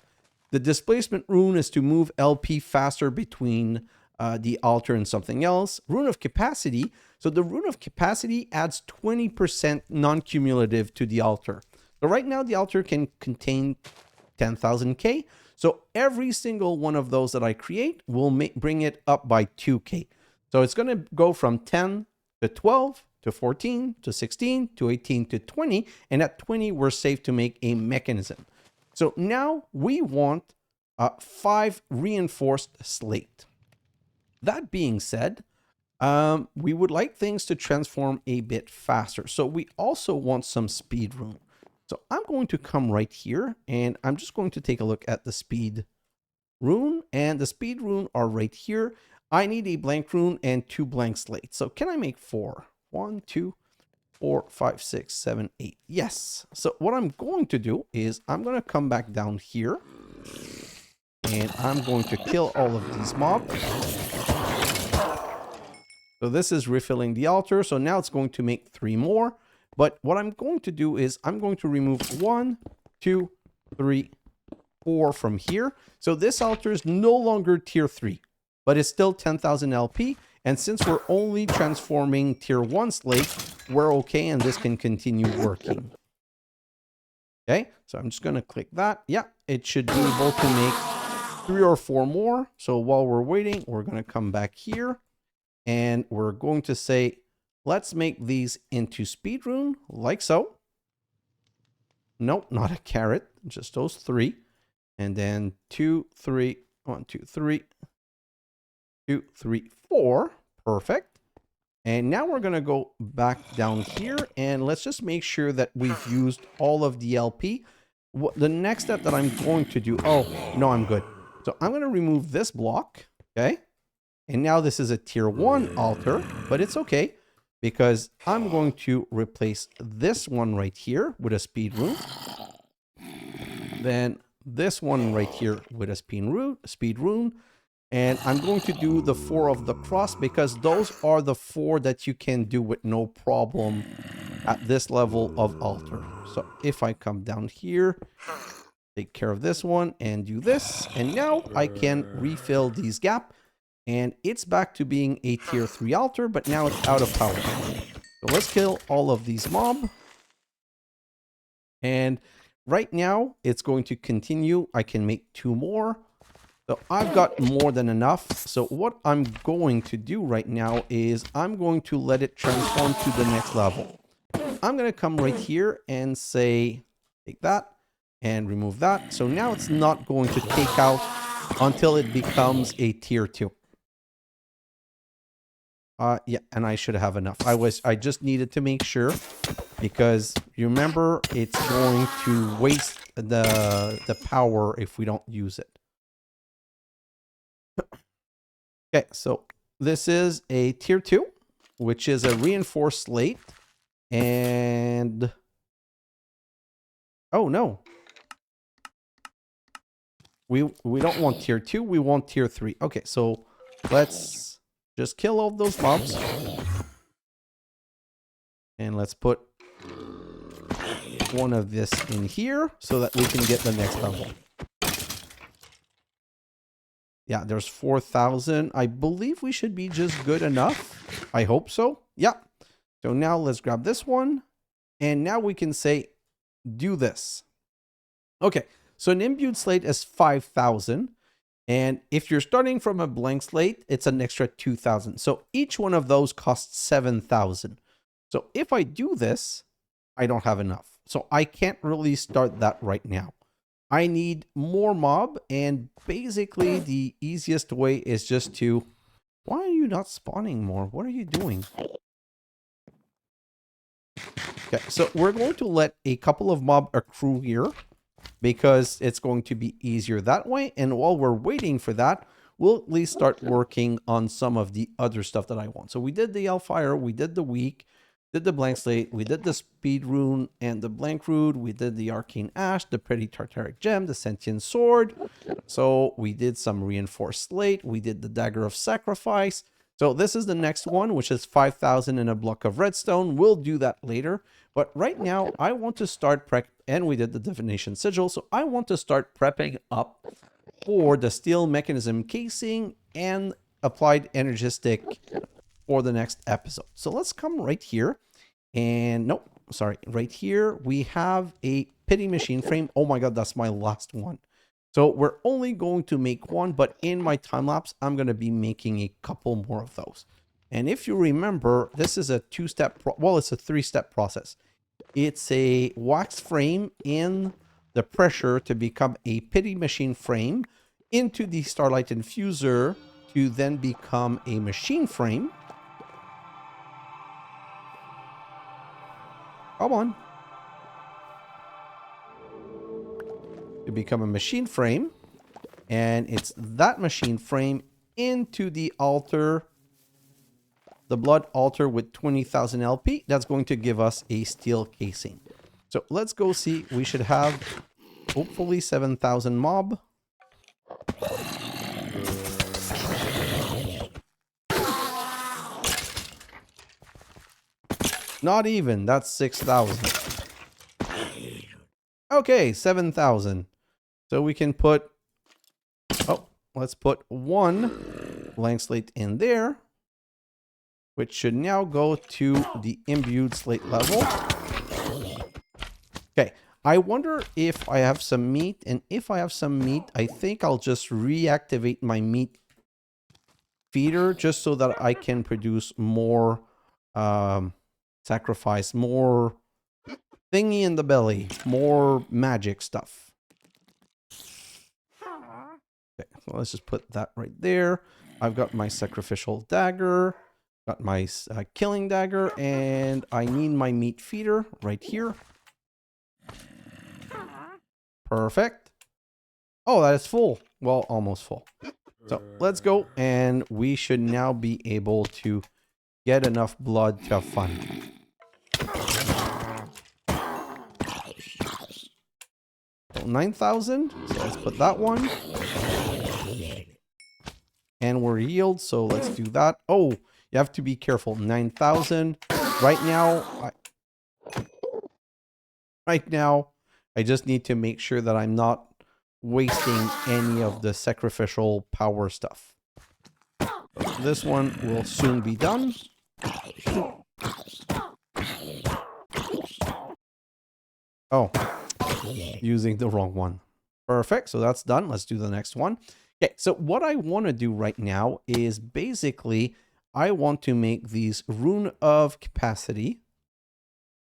Speaker 1: The displacement rune is to move LP faster between the altar and something else. Rune of capacity. So the rune of capacity adds 20% non-cumulative to the altar. So right now the altar can contain 10,000K. So every single one of those that I create will bring it up by 2K. So it's going to go from 10 to 12 to 14 to 16 to 18 to 20. And at 20, we're safe to make a mechanism. So now we want 5 reinforced slate. That being said, we would like things to transform a bit faster. So we also want some speed rune. So I'm going to come right here and I'm just going to take a look at the speed rune, and the speed rune are right here. I need a blank rune and 2 blank slates. So can I make 4? 1, 2, 4, 5, 6, 7, 8. Yes. So what I'm going to do is I'm going to come back down here and I'm going to kill all of these mobs. So this is refilling the altar. So now it's going to make 3 more. But what I'm going to do is I'm going to remove 1, 2, 3, 4 from here. So this altar is no longer tier 3, but it's still 10,000 LP. And since we're only transforming tier 1 slate, we're okay, and this can continue working. Okay, so I'm just going to click that. Yeah, it should be able to make 3 or 4 more. So while we're waiting, we're going to come back here and we're going to say, let's make these into speed rune, like so. Nope, not a carrot, just those 3. And then 2, 3, 1, 2, 3. 2, 3, 4. Perfect. And now we're going to go back down here and let's just make sure that we've used all of the LP. The next step that I'm going to do, oh, no, I'm good. So I'm going to remove this block, okay? And now this is a tier 1 altar, but it's okay because I'm going to replace this one right here with a speed rune. Then this one right here with a speed rune. And I'm going to do the 4 of the cross because those are the 4 that you can do with no problem at this level of altar. So if I come down here, take care of this one and do this. And now I can refill these gaps. And it's back to being a tier 3 altar, but now it's out of power. So let's kill all of these mob. And right now it's going to continue. I can make 2 more. So I've got more than enough. So what I'm going to do right now is I'm going to let it transform to the next level. I'm going to come right here and say, take that and remove that. So now it's not going to take out until it becomes a tier 2. Yeah, and I should have enough. I just needed to make sure because you remember it's going to waste the power if we don't use it. Okay, so this is a tier 2, which is a reinforced slate. And oh no. We don't want tier 2, we want tier 3. Okay, so let's just kill all those mobs. And let's put one of this in here so that we can get the next level. Yeah, there's 4,000. I believe we should be just good enough. I hope so. Yeah. So now let's grab this one. And now we can say, do this. Okay. So an imbued slate is 5,000. And if you're starting from a blank slate, it's an extra 2,000. So each one of those costs 7,000. So if I do this, I don't have enough. So I can't really start that right now. I need more mob, and basically the easiest way is just to... Why are you not spawning more? What are you doing? Okay, so we're going to let a couple of mob accrue here because it's going to be easier that way. And while we're waiting for that, we'll at least start working on some of the other stuff that I want. So we did the Hellfire, we did the Weak, did the blank slate, we did the speed rune and the blank rune, we did the arcane ash, the pretty tartaric gem, the sentient sword. So we did some reinforced slate, we did the dagger of sacrifice. So this is the next one, which is 5,000 in a block of redstone. We'll do that later. But right now I want to start prep, and we did the divination sigil. So I want to start prepping up for the steel mechanism casing and applied energistic for the next episode. So let's come right here. And nope, sorry, right here we have a pity machine frame. Oh my god, that's my last one. So we're only going to make one, but in my time lapse, I'm going to be making a couple more of those. And if you remember, this is a two-step, well, it's a three-step process. It's a wax frame in the pressure to become a pity machine frame into the starlight infuser to then become a machine frame. Come on. To become a machine frame. And it's that machine frame into the altar. The blood altar with 20,000 LP. That's going to give us a steel casing. So let's go see. We should have hopefully 7,000 mob. Not even. That's 6,000. Okay, 7,000. So we can put... Oh, let's put one blank slate in there. Which should now go to the imbued slate level. Okay, I wonder if I have some meat. And if I have some meat, I think I'll just reactivate my meat feeder just so that I can produce more... sacrifice, more thingy in the belly, more magic stuff. Okay, so let's just put that right there. I've got my sacrificial dagger, got my killing dagger, and I need my meat feeder right here. Perfect. Oh, that is full. Well, almost full. So let's go, and we should now be able to get enough blood to have fun. So 9,000. So let's put that one. And we're healed, so let's do that. Oh, you have to be careful. 9,000. Right now, I just need to make sure that I'm not wasting any of the sacrificial power stuff. This one will soon be done. Oh, using the wrong one. Perfect. So that's done. Let's do the next one. Okay, so what I want to do right now is basically I want to make these rune of capacity.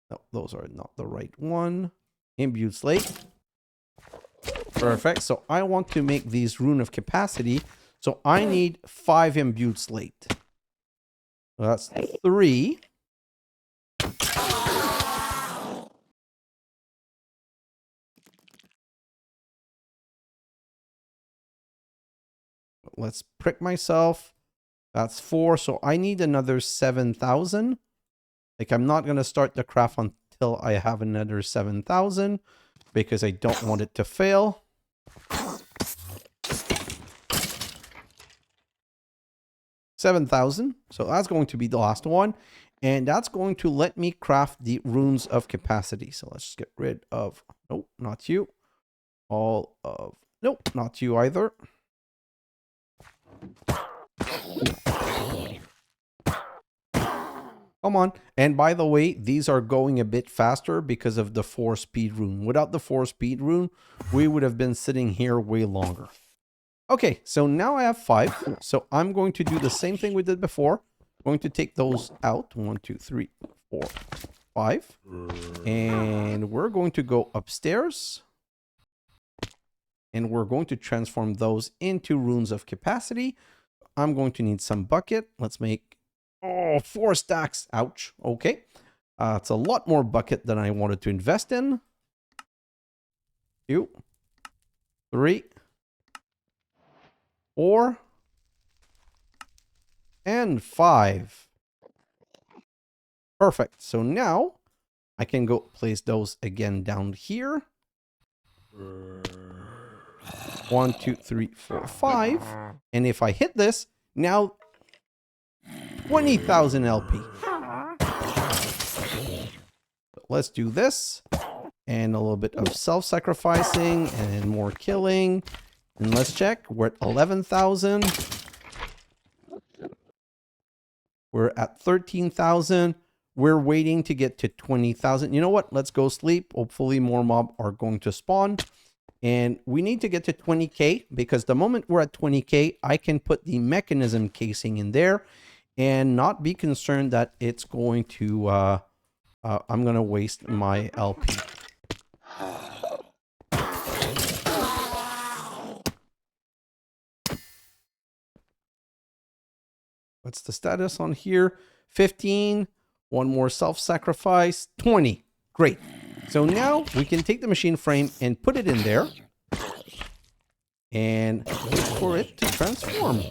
Speaker 1: No, those are not the right one. Imbued slate. Perfect. So I want to make these rune of capacity. So I need 5 imbued slate. So that's 3. Let's prick myself. That's 4. So I need another 7,000. Like, I'm not going to start the craft until I have another 7,000 because I don't want it to fail. $7,000. So that's going to be the last one. And that's going to let me craft the runes of capacity. So let's just get rid of, nope, not you. All of, nope, not you either. Come on. And by the way, these are going a bit faster because of the 4 speed rune. Without the 4 speed rune, we would have been sitting here way longer. Okay, so now I have 5. So I'm going to do the same thing we did before. I'm going to take those out. 1, 2, 3, 4, 5. And we're going to go upstairs. And we're going to transform those into runes of capacity. I'm going to need some bucket. Let's make, 4 stacks. Ouch. Okay. It's a lot more bucket than I wanted to invest in. 2, 3, 4, and 5. Perfect. So now I can go place those again down here. 1, 2, 3, 4, 5. And if I hit this, now 20,000 LP. Let's do this. And a little bit of self-sacrificing and more killing. And let's check. We're at 11,000. We're at 13,000. We're waiting to get to 20,000. You know what? Let's go sleep. Hopefully more mob are going to spawn. And we need to get to 20k because the moment we're at 20k, I can put the mechanism casing in there and not be concerned that it's going to, I'm going to waste my LP. What's the status on here? 15, one more self-sacrifice, 20. Great. So now we can take the machine frame and put it in there and wait for it to transform.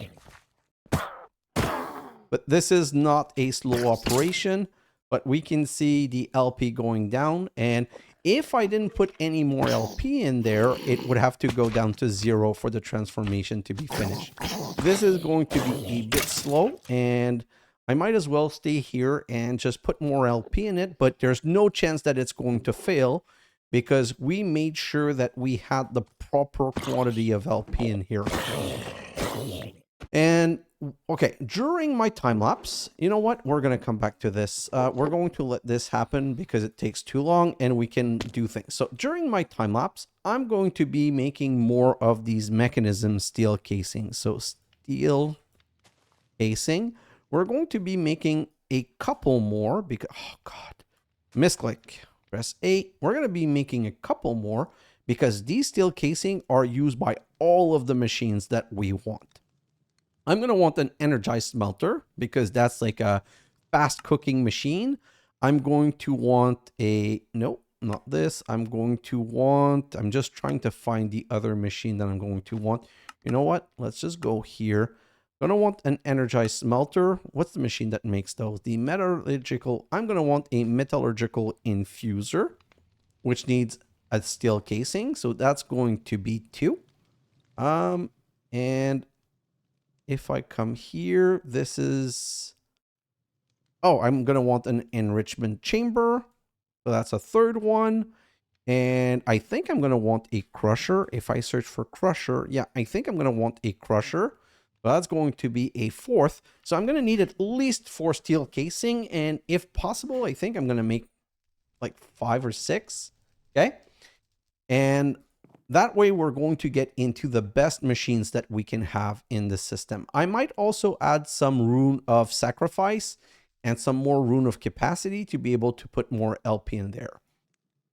Speaker 1: But this is not a slow operation, but we can see the LP going down. And if I didn't put any more LP in there, it would have to go down to 0 for the transformation to be finished. This is going to be a bit slow, and I might as well stay here and just put more LP in it, but there's no chance that it's going to fail because we made sure that we had the proper quantity of LP in here. And okay, during my time lapse, you know what? We're going to come back to this. We're going to let this happen because it takes too long and we can do things. So during my time lapse, I'm going to be making more of these mechanism steel casings. So steel casing. We're going to be making a couple more because, oh God, misclick, press 8. We're going to be making a couple more because these steel casing are used by all of the machines that we want. I'm going to want an energized smelter because that's like a fast cooking machine. I'm going to want a, nope, not this. I'm just trying to find the other machine that I'm going to want. You know what? Let's just go here. I'm going to want an energized smelter. What's the machine that makes those? The metallurgical. I'm going to want a metallurgical infuser, which needs a steel casing. So that's going to be 2. And if I come here, this is, oh, I'm going to want an enrichment chamber. So that's a 3rd one. And I think I'm going to want a crusher. If I search for crusher, yeah, I think I'm going to want a crusher. So that's going to be a 4th. So I'm going to need at least 4 steel casing. And if possible, I think I'm going to make like 5 or 6. Okay. And that way we're going to get into the best machines that we can have in the system. I might also add some rune of sacrifice and some more rune of capacity to be able to put more LP in there.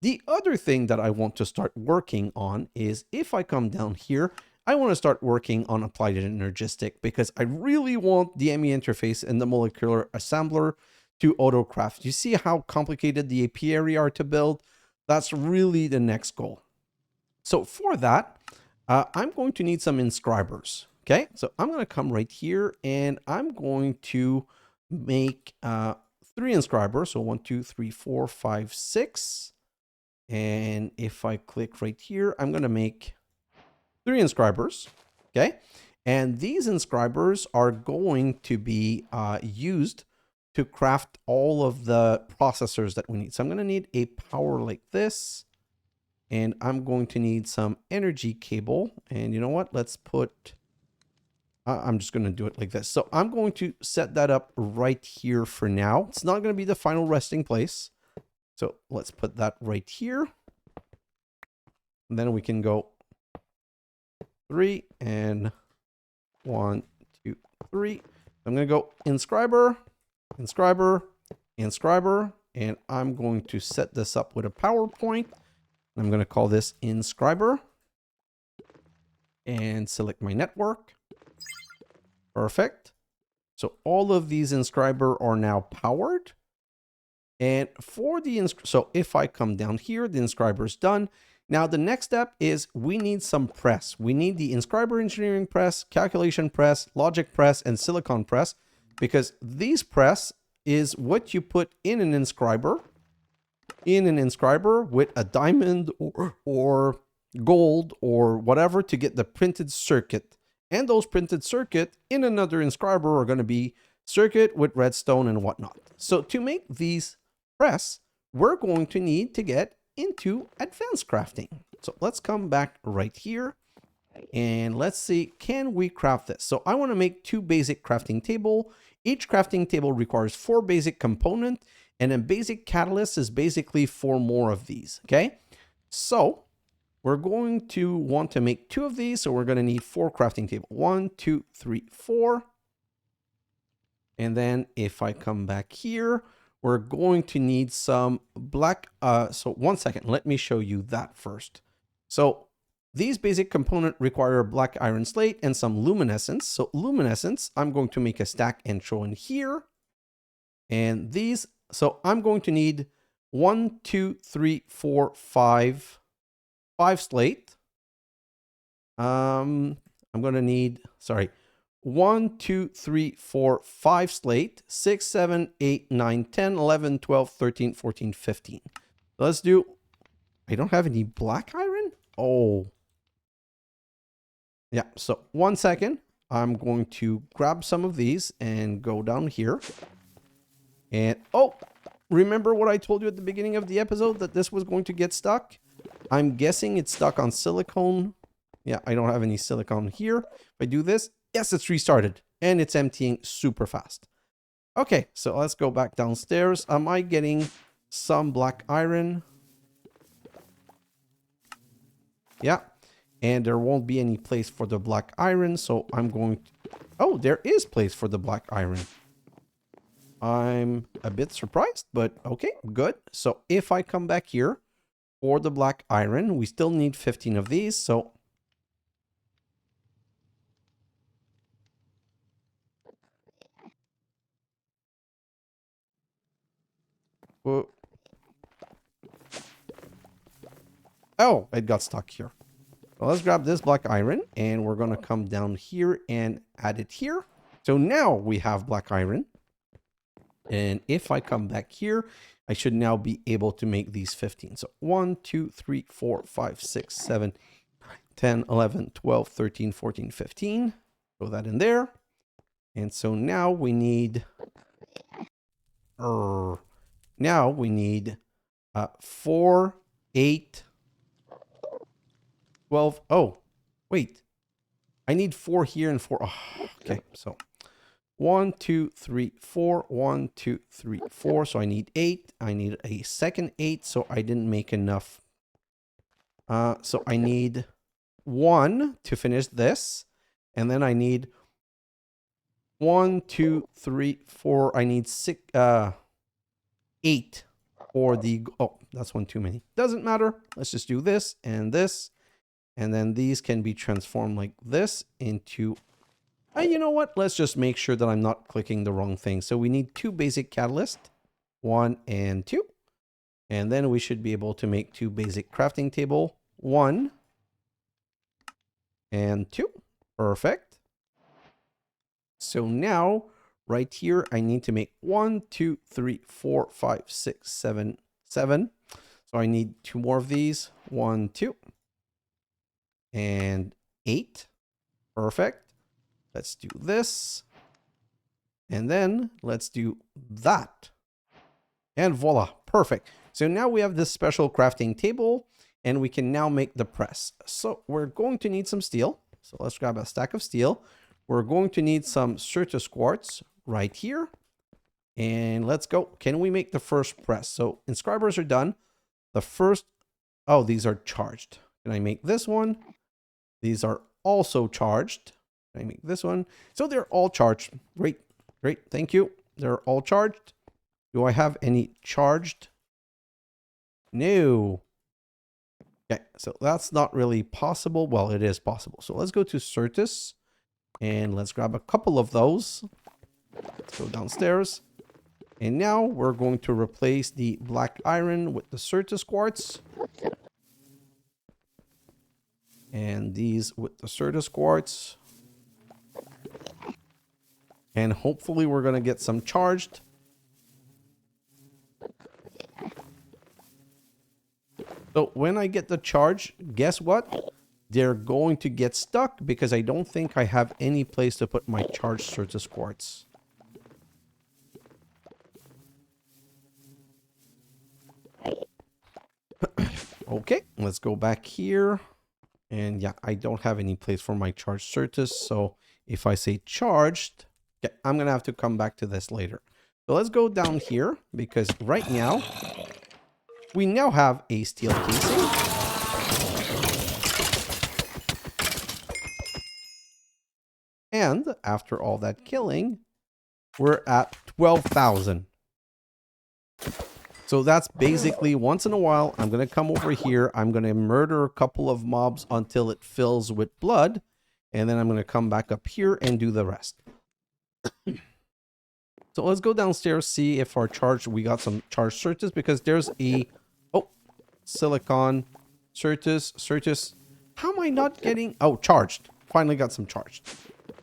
Speaker 1: The other thing that I want to start working on is if I come down here, I want to start working on applied energistic because I really want the ME interface and the molecular assembler to autocraft. You see how complicated the apiary are to build? That's really the next goal. So for that, I'm going to need some inscribers. Okay, so I'm going to come right here and I'm going to make 3 inscribers. So 1, 2, 3, 4, 5, 6. And if I click right here, I'm going to make 3 inscribers. Okay, and these inscribers are going to be used to craft all of the processors that we need. So I'm going to need a power like this. And I'm going to need some energy cable. And you know what? Let's put, I'm just going to do it like this. So I'm going to set that up right here for now. It's not going to be the final resting place. So let's put that right here. And then we can go 3 and 1, 2, 3. I'm going to go inscriber, inscriber, inscriber. And I'm going to set this up with a PowerPoint. I'm going to call this inscriber and select my network. Perfect. So all of these inscriber are now powered. And for the so if I come down here, the inscriber is done. Now the next step is we need some press. We need the inscriber engineering press, calculation press, logic press, and silicon press, because these press is what you put in an inscriber. With a diamond or gold or whatever to get the printed circuit. And those printed circuit in another inscriber are going to be circuit with redstone and whatnot. So to make these press, we're going to need to get into advanced crafting. So let's come back right here and let's see, can we craft this? So I want to make 2 basic crafting table. Each crafting table requires 4 basic components. And a basic catalyst is basically 4 more of these, okay? So we're going to want to make 2 of these. So we're going to need 4 crafting table. 1, 2, 3, 4. And then if I come back here, we're going to need some black. So 1 second, let me show you that first. So these basic components require a black iron slate and some luminescence. So luminescence, I'm going to make a stack and show in here. And these, so I'm going to need 1, 2, 3, 4, 5 slate. I'm going to need, 1, 2, 3, 4, 5 slate, 6, 7, 8, 9, 10, 11, 12, 13, 14, 15. Let's do, I don't have any black iron? Oh. Yeah, so 1 second. I'm going to grab some of these and go down here. And, oh, remember what I told you at the beginning of the episode that this was going to get stuck? I'm guessing it's stuck on silicone. Yeah, I don't have any silicone here. If I do this, yes, it's restarted. And it's emptying super fast. Okay, so let's go back downstairs. Am I getting some black iron? Yeah, and there won't be any place for the black iron. So I'm going to... Oh, there is place for the black iron. I'm a bit surprised, but okay, good. So if I come back here, for the black iron. We still need 15 of these, so oh, it got stuck here. Well, let's grab this black iron and we're going to come down here and add it here. So now we have black iron. And if I come back here, I should now be able to make these 15. So 1, 2, 3, 4, 5, 6, 7, 10, 11, 12, 13, 14, 15. Throw that in there. And so now we need... now we need 4, 8, 12. Oh, wait. I need 4 here and 4. Oh, okay, so 1, 2, 3, 4. 1, 2, 3, 4. So I need 8. I need a second 8. So I didn't make enough. So I need 1 to finish this. And then I need 1, 2, 3, 4. I need 6, 8 for the... Oh, that's one too many. Doesn't matter. Let's just do this and this. And then these can be transformed like this into... you know what? Let's just make sure that I'm not clicking the wrong thing. So we need 2 basic catalysts. 1 and 2. And then we should be able to make 2 basic crafting table. 1 and 2. Perfect. So now, right here, I need to make 1, 2, 3, 4, 5, 6, 7, 7. So I need 2 more of these. 1, 2. And 8. Perfect. Let's do this. And then let's do that. And voila. Perfect. So now we have this special crafting table and we can now make the press. So we're going to need some steel. So let's grab a stack of steel. We're going to need some Certus quartz right here. And let's go. Can we make the first press? So inscribers are done. The first, oh, these are charged. Can I make this one? These are also charged. Can I make this one? So they're all charged. Great. Great. Thank you. They're all charged. Do I have any charged? No. Okay. So that's not really possible. Well, it is possible. So let's go to Certus and let's grab a couple of those. Let's go downstairs. And now we're going to replace the black iron with the Certus quartz. And these with the Certus quartz. And hopefully we're going to get some charged. So when I get the charge, guess what? They're going to get stuck because I don't think I have any place to put my charged Certus quartz. Okay, let's go back here. And yeah, I don't have any place for my charged Certus. So if I say charged, yeah, I'm going to have to come back to this later. So let's go down here because right now, we now have a steel casing. And after all that killing, we're at 12,000. So that's basically once in a while, I'm going to come over here. I'm going to murder a couple of mobs until it fills with blood. And then I'm going to come back up here and do the rest. So let's go downstairs, see if our charge, we got some charged Certus because there's a, oh, silicon, Certus. How am I not getting, oh, charged. Finally got some charged.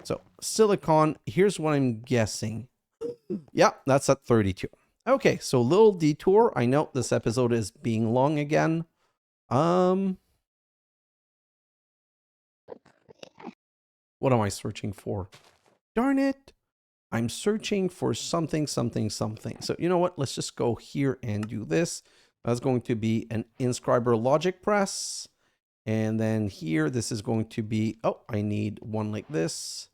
Speaker 1: So silicon, here's what I'm guessing. Yeah, that's at 32. Okay, so little detour. I know this episode is being long again. What am I searching for? Darn it. I'm searching for something. So you know what? Let's just go here and do this. That's going to be an inscriber logic press. And then here, this is going to be, oh, I need one like this,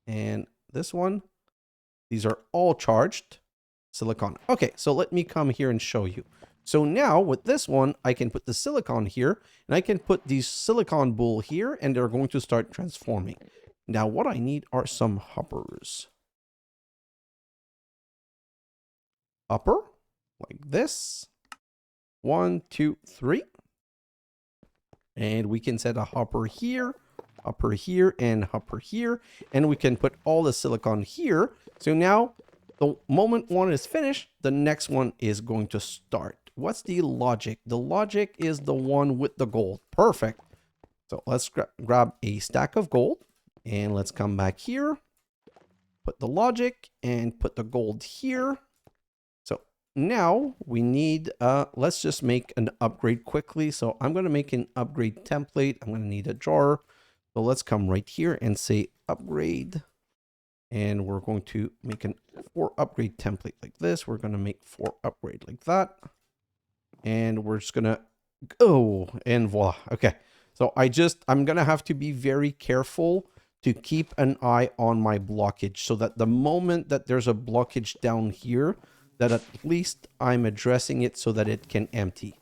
Speaker 1: and this one. These are all charged silicon. Okay, so let me come here and show you. So now with this one, I can put the silicon here and I can put these silicon bull here and they're going to start transforming. Now what I need are some hoppers. Hopper, like this. 1, 2, 3. And we can set a hopper here, and hopper here. And we can put all the silicon here. So now the moment one is finished, the next one is going to start. What's the logic? The logic is the one with the gold. Perfect. So let's grab a stack of gold and let's come back here. Put the logic and put the gold here. So now we need, let's just make an upgrade quickly. So I'm going to make an upgrade template. I'm going to need a jar. So let's come right here and say upgrade. And we're going to make an 4 upgrade template like this. We're going to make 4 upgrade like that. And we're just going to go and voila. Okay. So I'm going to have to be very careful to keep an eye on my blockage so that the moment that there's a blockage down here, that at least I'm addressing it so that it can empty.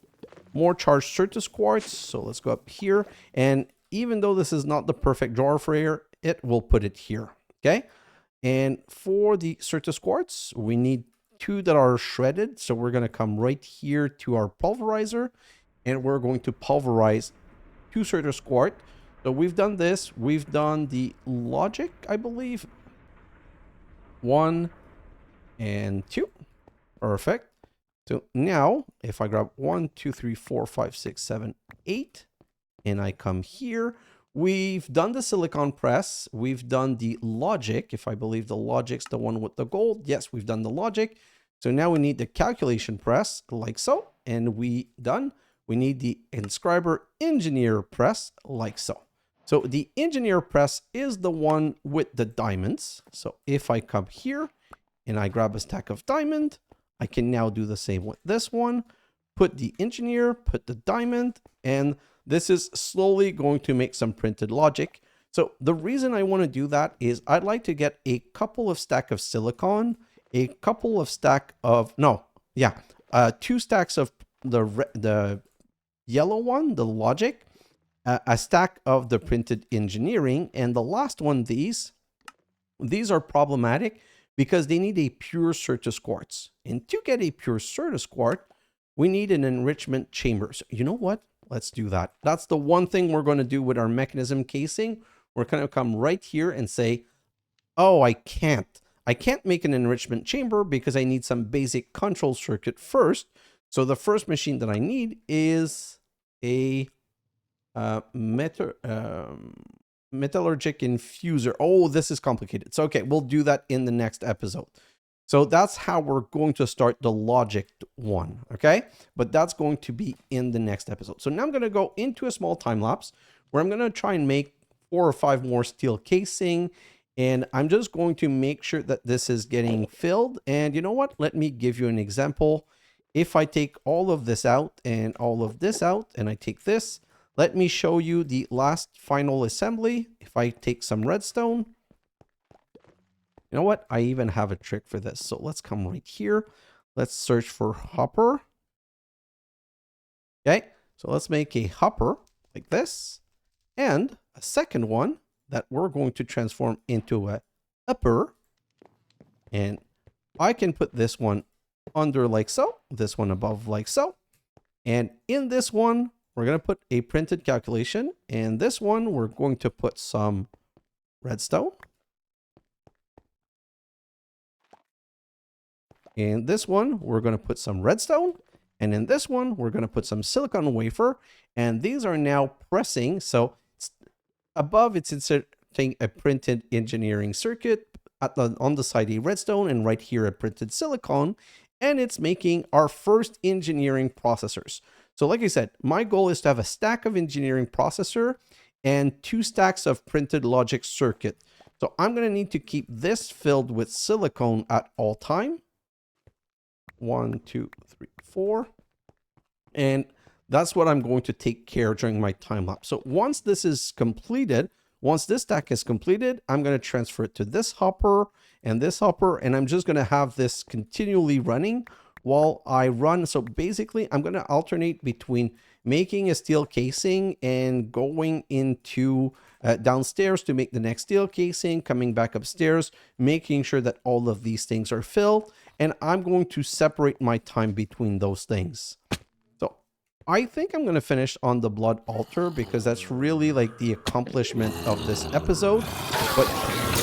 Speaker 1: More charged Certus quartz. So let's go up here. And even though this is not the perfect drawer for air, it will put it here. Okay. And for the Certus quartz, we need 2 that are shredded. So we're going to come right here to our pulverizer and we're going to pulverize 2 Certus quartz. So we've done this. We've done the logic, I believe. 1 and 2. Perfect. So now if I grab 1, 2, 3, 4, 5, 6, 7, 8, and I come here, we've done the silicon press. We've done the logic. If I believe the logic's the one with the gold. Yes, we've done the logic. So now we need the calculation press like so. And we need the inscriber engineer press like so. So the engineer press is the one with the diamonds. So if I come here and I grab a stack of diamond, I can now do the same with this one. Put the engineer, put the diamond, and this is slowly going to make some printed logic. So the reason I want to do that is I'd like to get a couple of stack of silicon, a couple of stack of, 2 stacks of the yellow one, the logic, a stack of the printed engineering, and the last one, these are problematic because they need a pure Certus quartz. And to get a pure Certus quartz, we need an enrichment chamber. So you know what? Let's do that. That's the one thing we're going to do with our mechanism casing. We're going to come right here and say, oh, I can't make an enrichment chamber because I need some basic control circuit first. So the first machine that I need is a metallurgic infuser. Oh, this is complicated. So, okay, we'll do that in the next episode. So that's how we're going to start the logic one, okay? But that's going to be in the next episode. So now I'm going to go into a small time lapse where I'm going to try and make 4 or 5 more steel casing. And I'm just going to make sure that this is getting filled. And you know what? Let me give you an example. If I take all of this out and all of this out, and I take this, let me show you the last final assembly. If I take some redstone, you know what? I even have a trick for this. So let's come right here. Let's search for hopper. Okay, so let's make a hopper like this. And a second one that we're going to transform into a upper. And I can put this one under like so, this one above like so. And in this one, we're going to put a printed calculation. And this one, we're going to put some redstone. In this one, we're going to put some redstone. And in this one, we're going to put some silicon wafer. And these are now pressing. So above, it's inserting a printed engineering circuit. On the side, a redstone. And right here, a printed silicon. And it's making our first engineering processors. So like I said, my goal is to have a stack of engineering processor and 2 stacks of printed logic circuit. So I'm going to need to keep this filled with silicon at all time. 1, 2, 3, 4. And that's what I'm going to take care during my time lapse. So once this is completed, once this stack is completed, I'm going to transfer it to this hopper, and I'm just going to have this continually running while I run. So basically, I'm going to alternate between making a steel casing and going into downstairs to make the next steel casing, coming back upstairs, making sure that all of these things are filled. And I'm going to separate my time between those things. So I think I'm going to finish on the blood altar because that's really like the accomplishment of this episode. But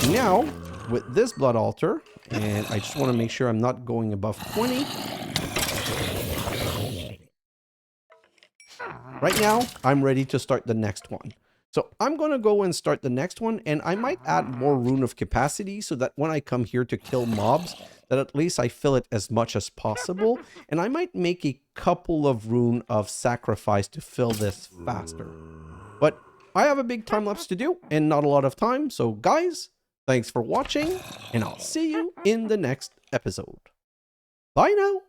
Speaker 1: now with this blood altar, and I just want to make sure I'm not going above 20. Right now, I'm ready to start the next one. So I'm going to go and start the next one, and I might add more rune of capacity so that when I come here to kill mobs, that at least I fill it as much as possible. And I might make a couple of rune of sacrifice to fill this faster. But I have a big time lapse to do and not a lot of time. So guys, thanks for watching, and I'll see you in the next episode. Bye now.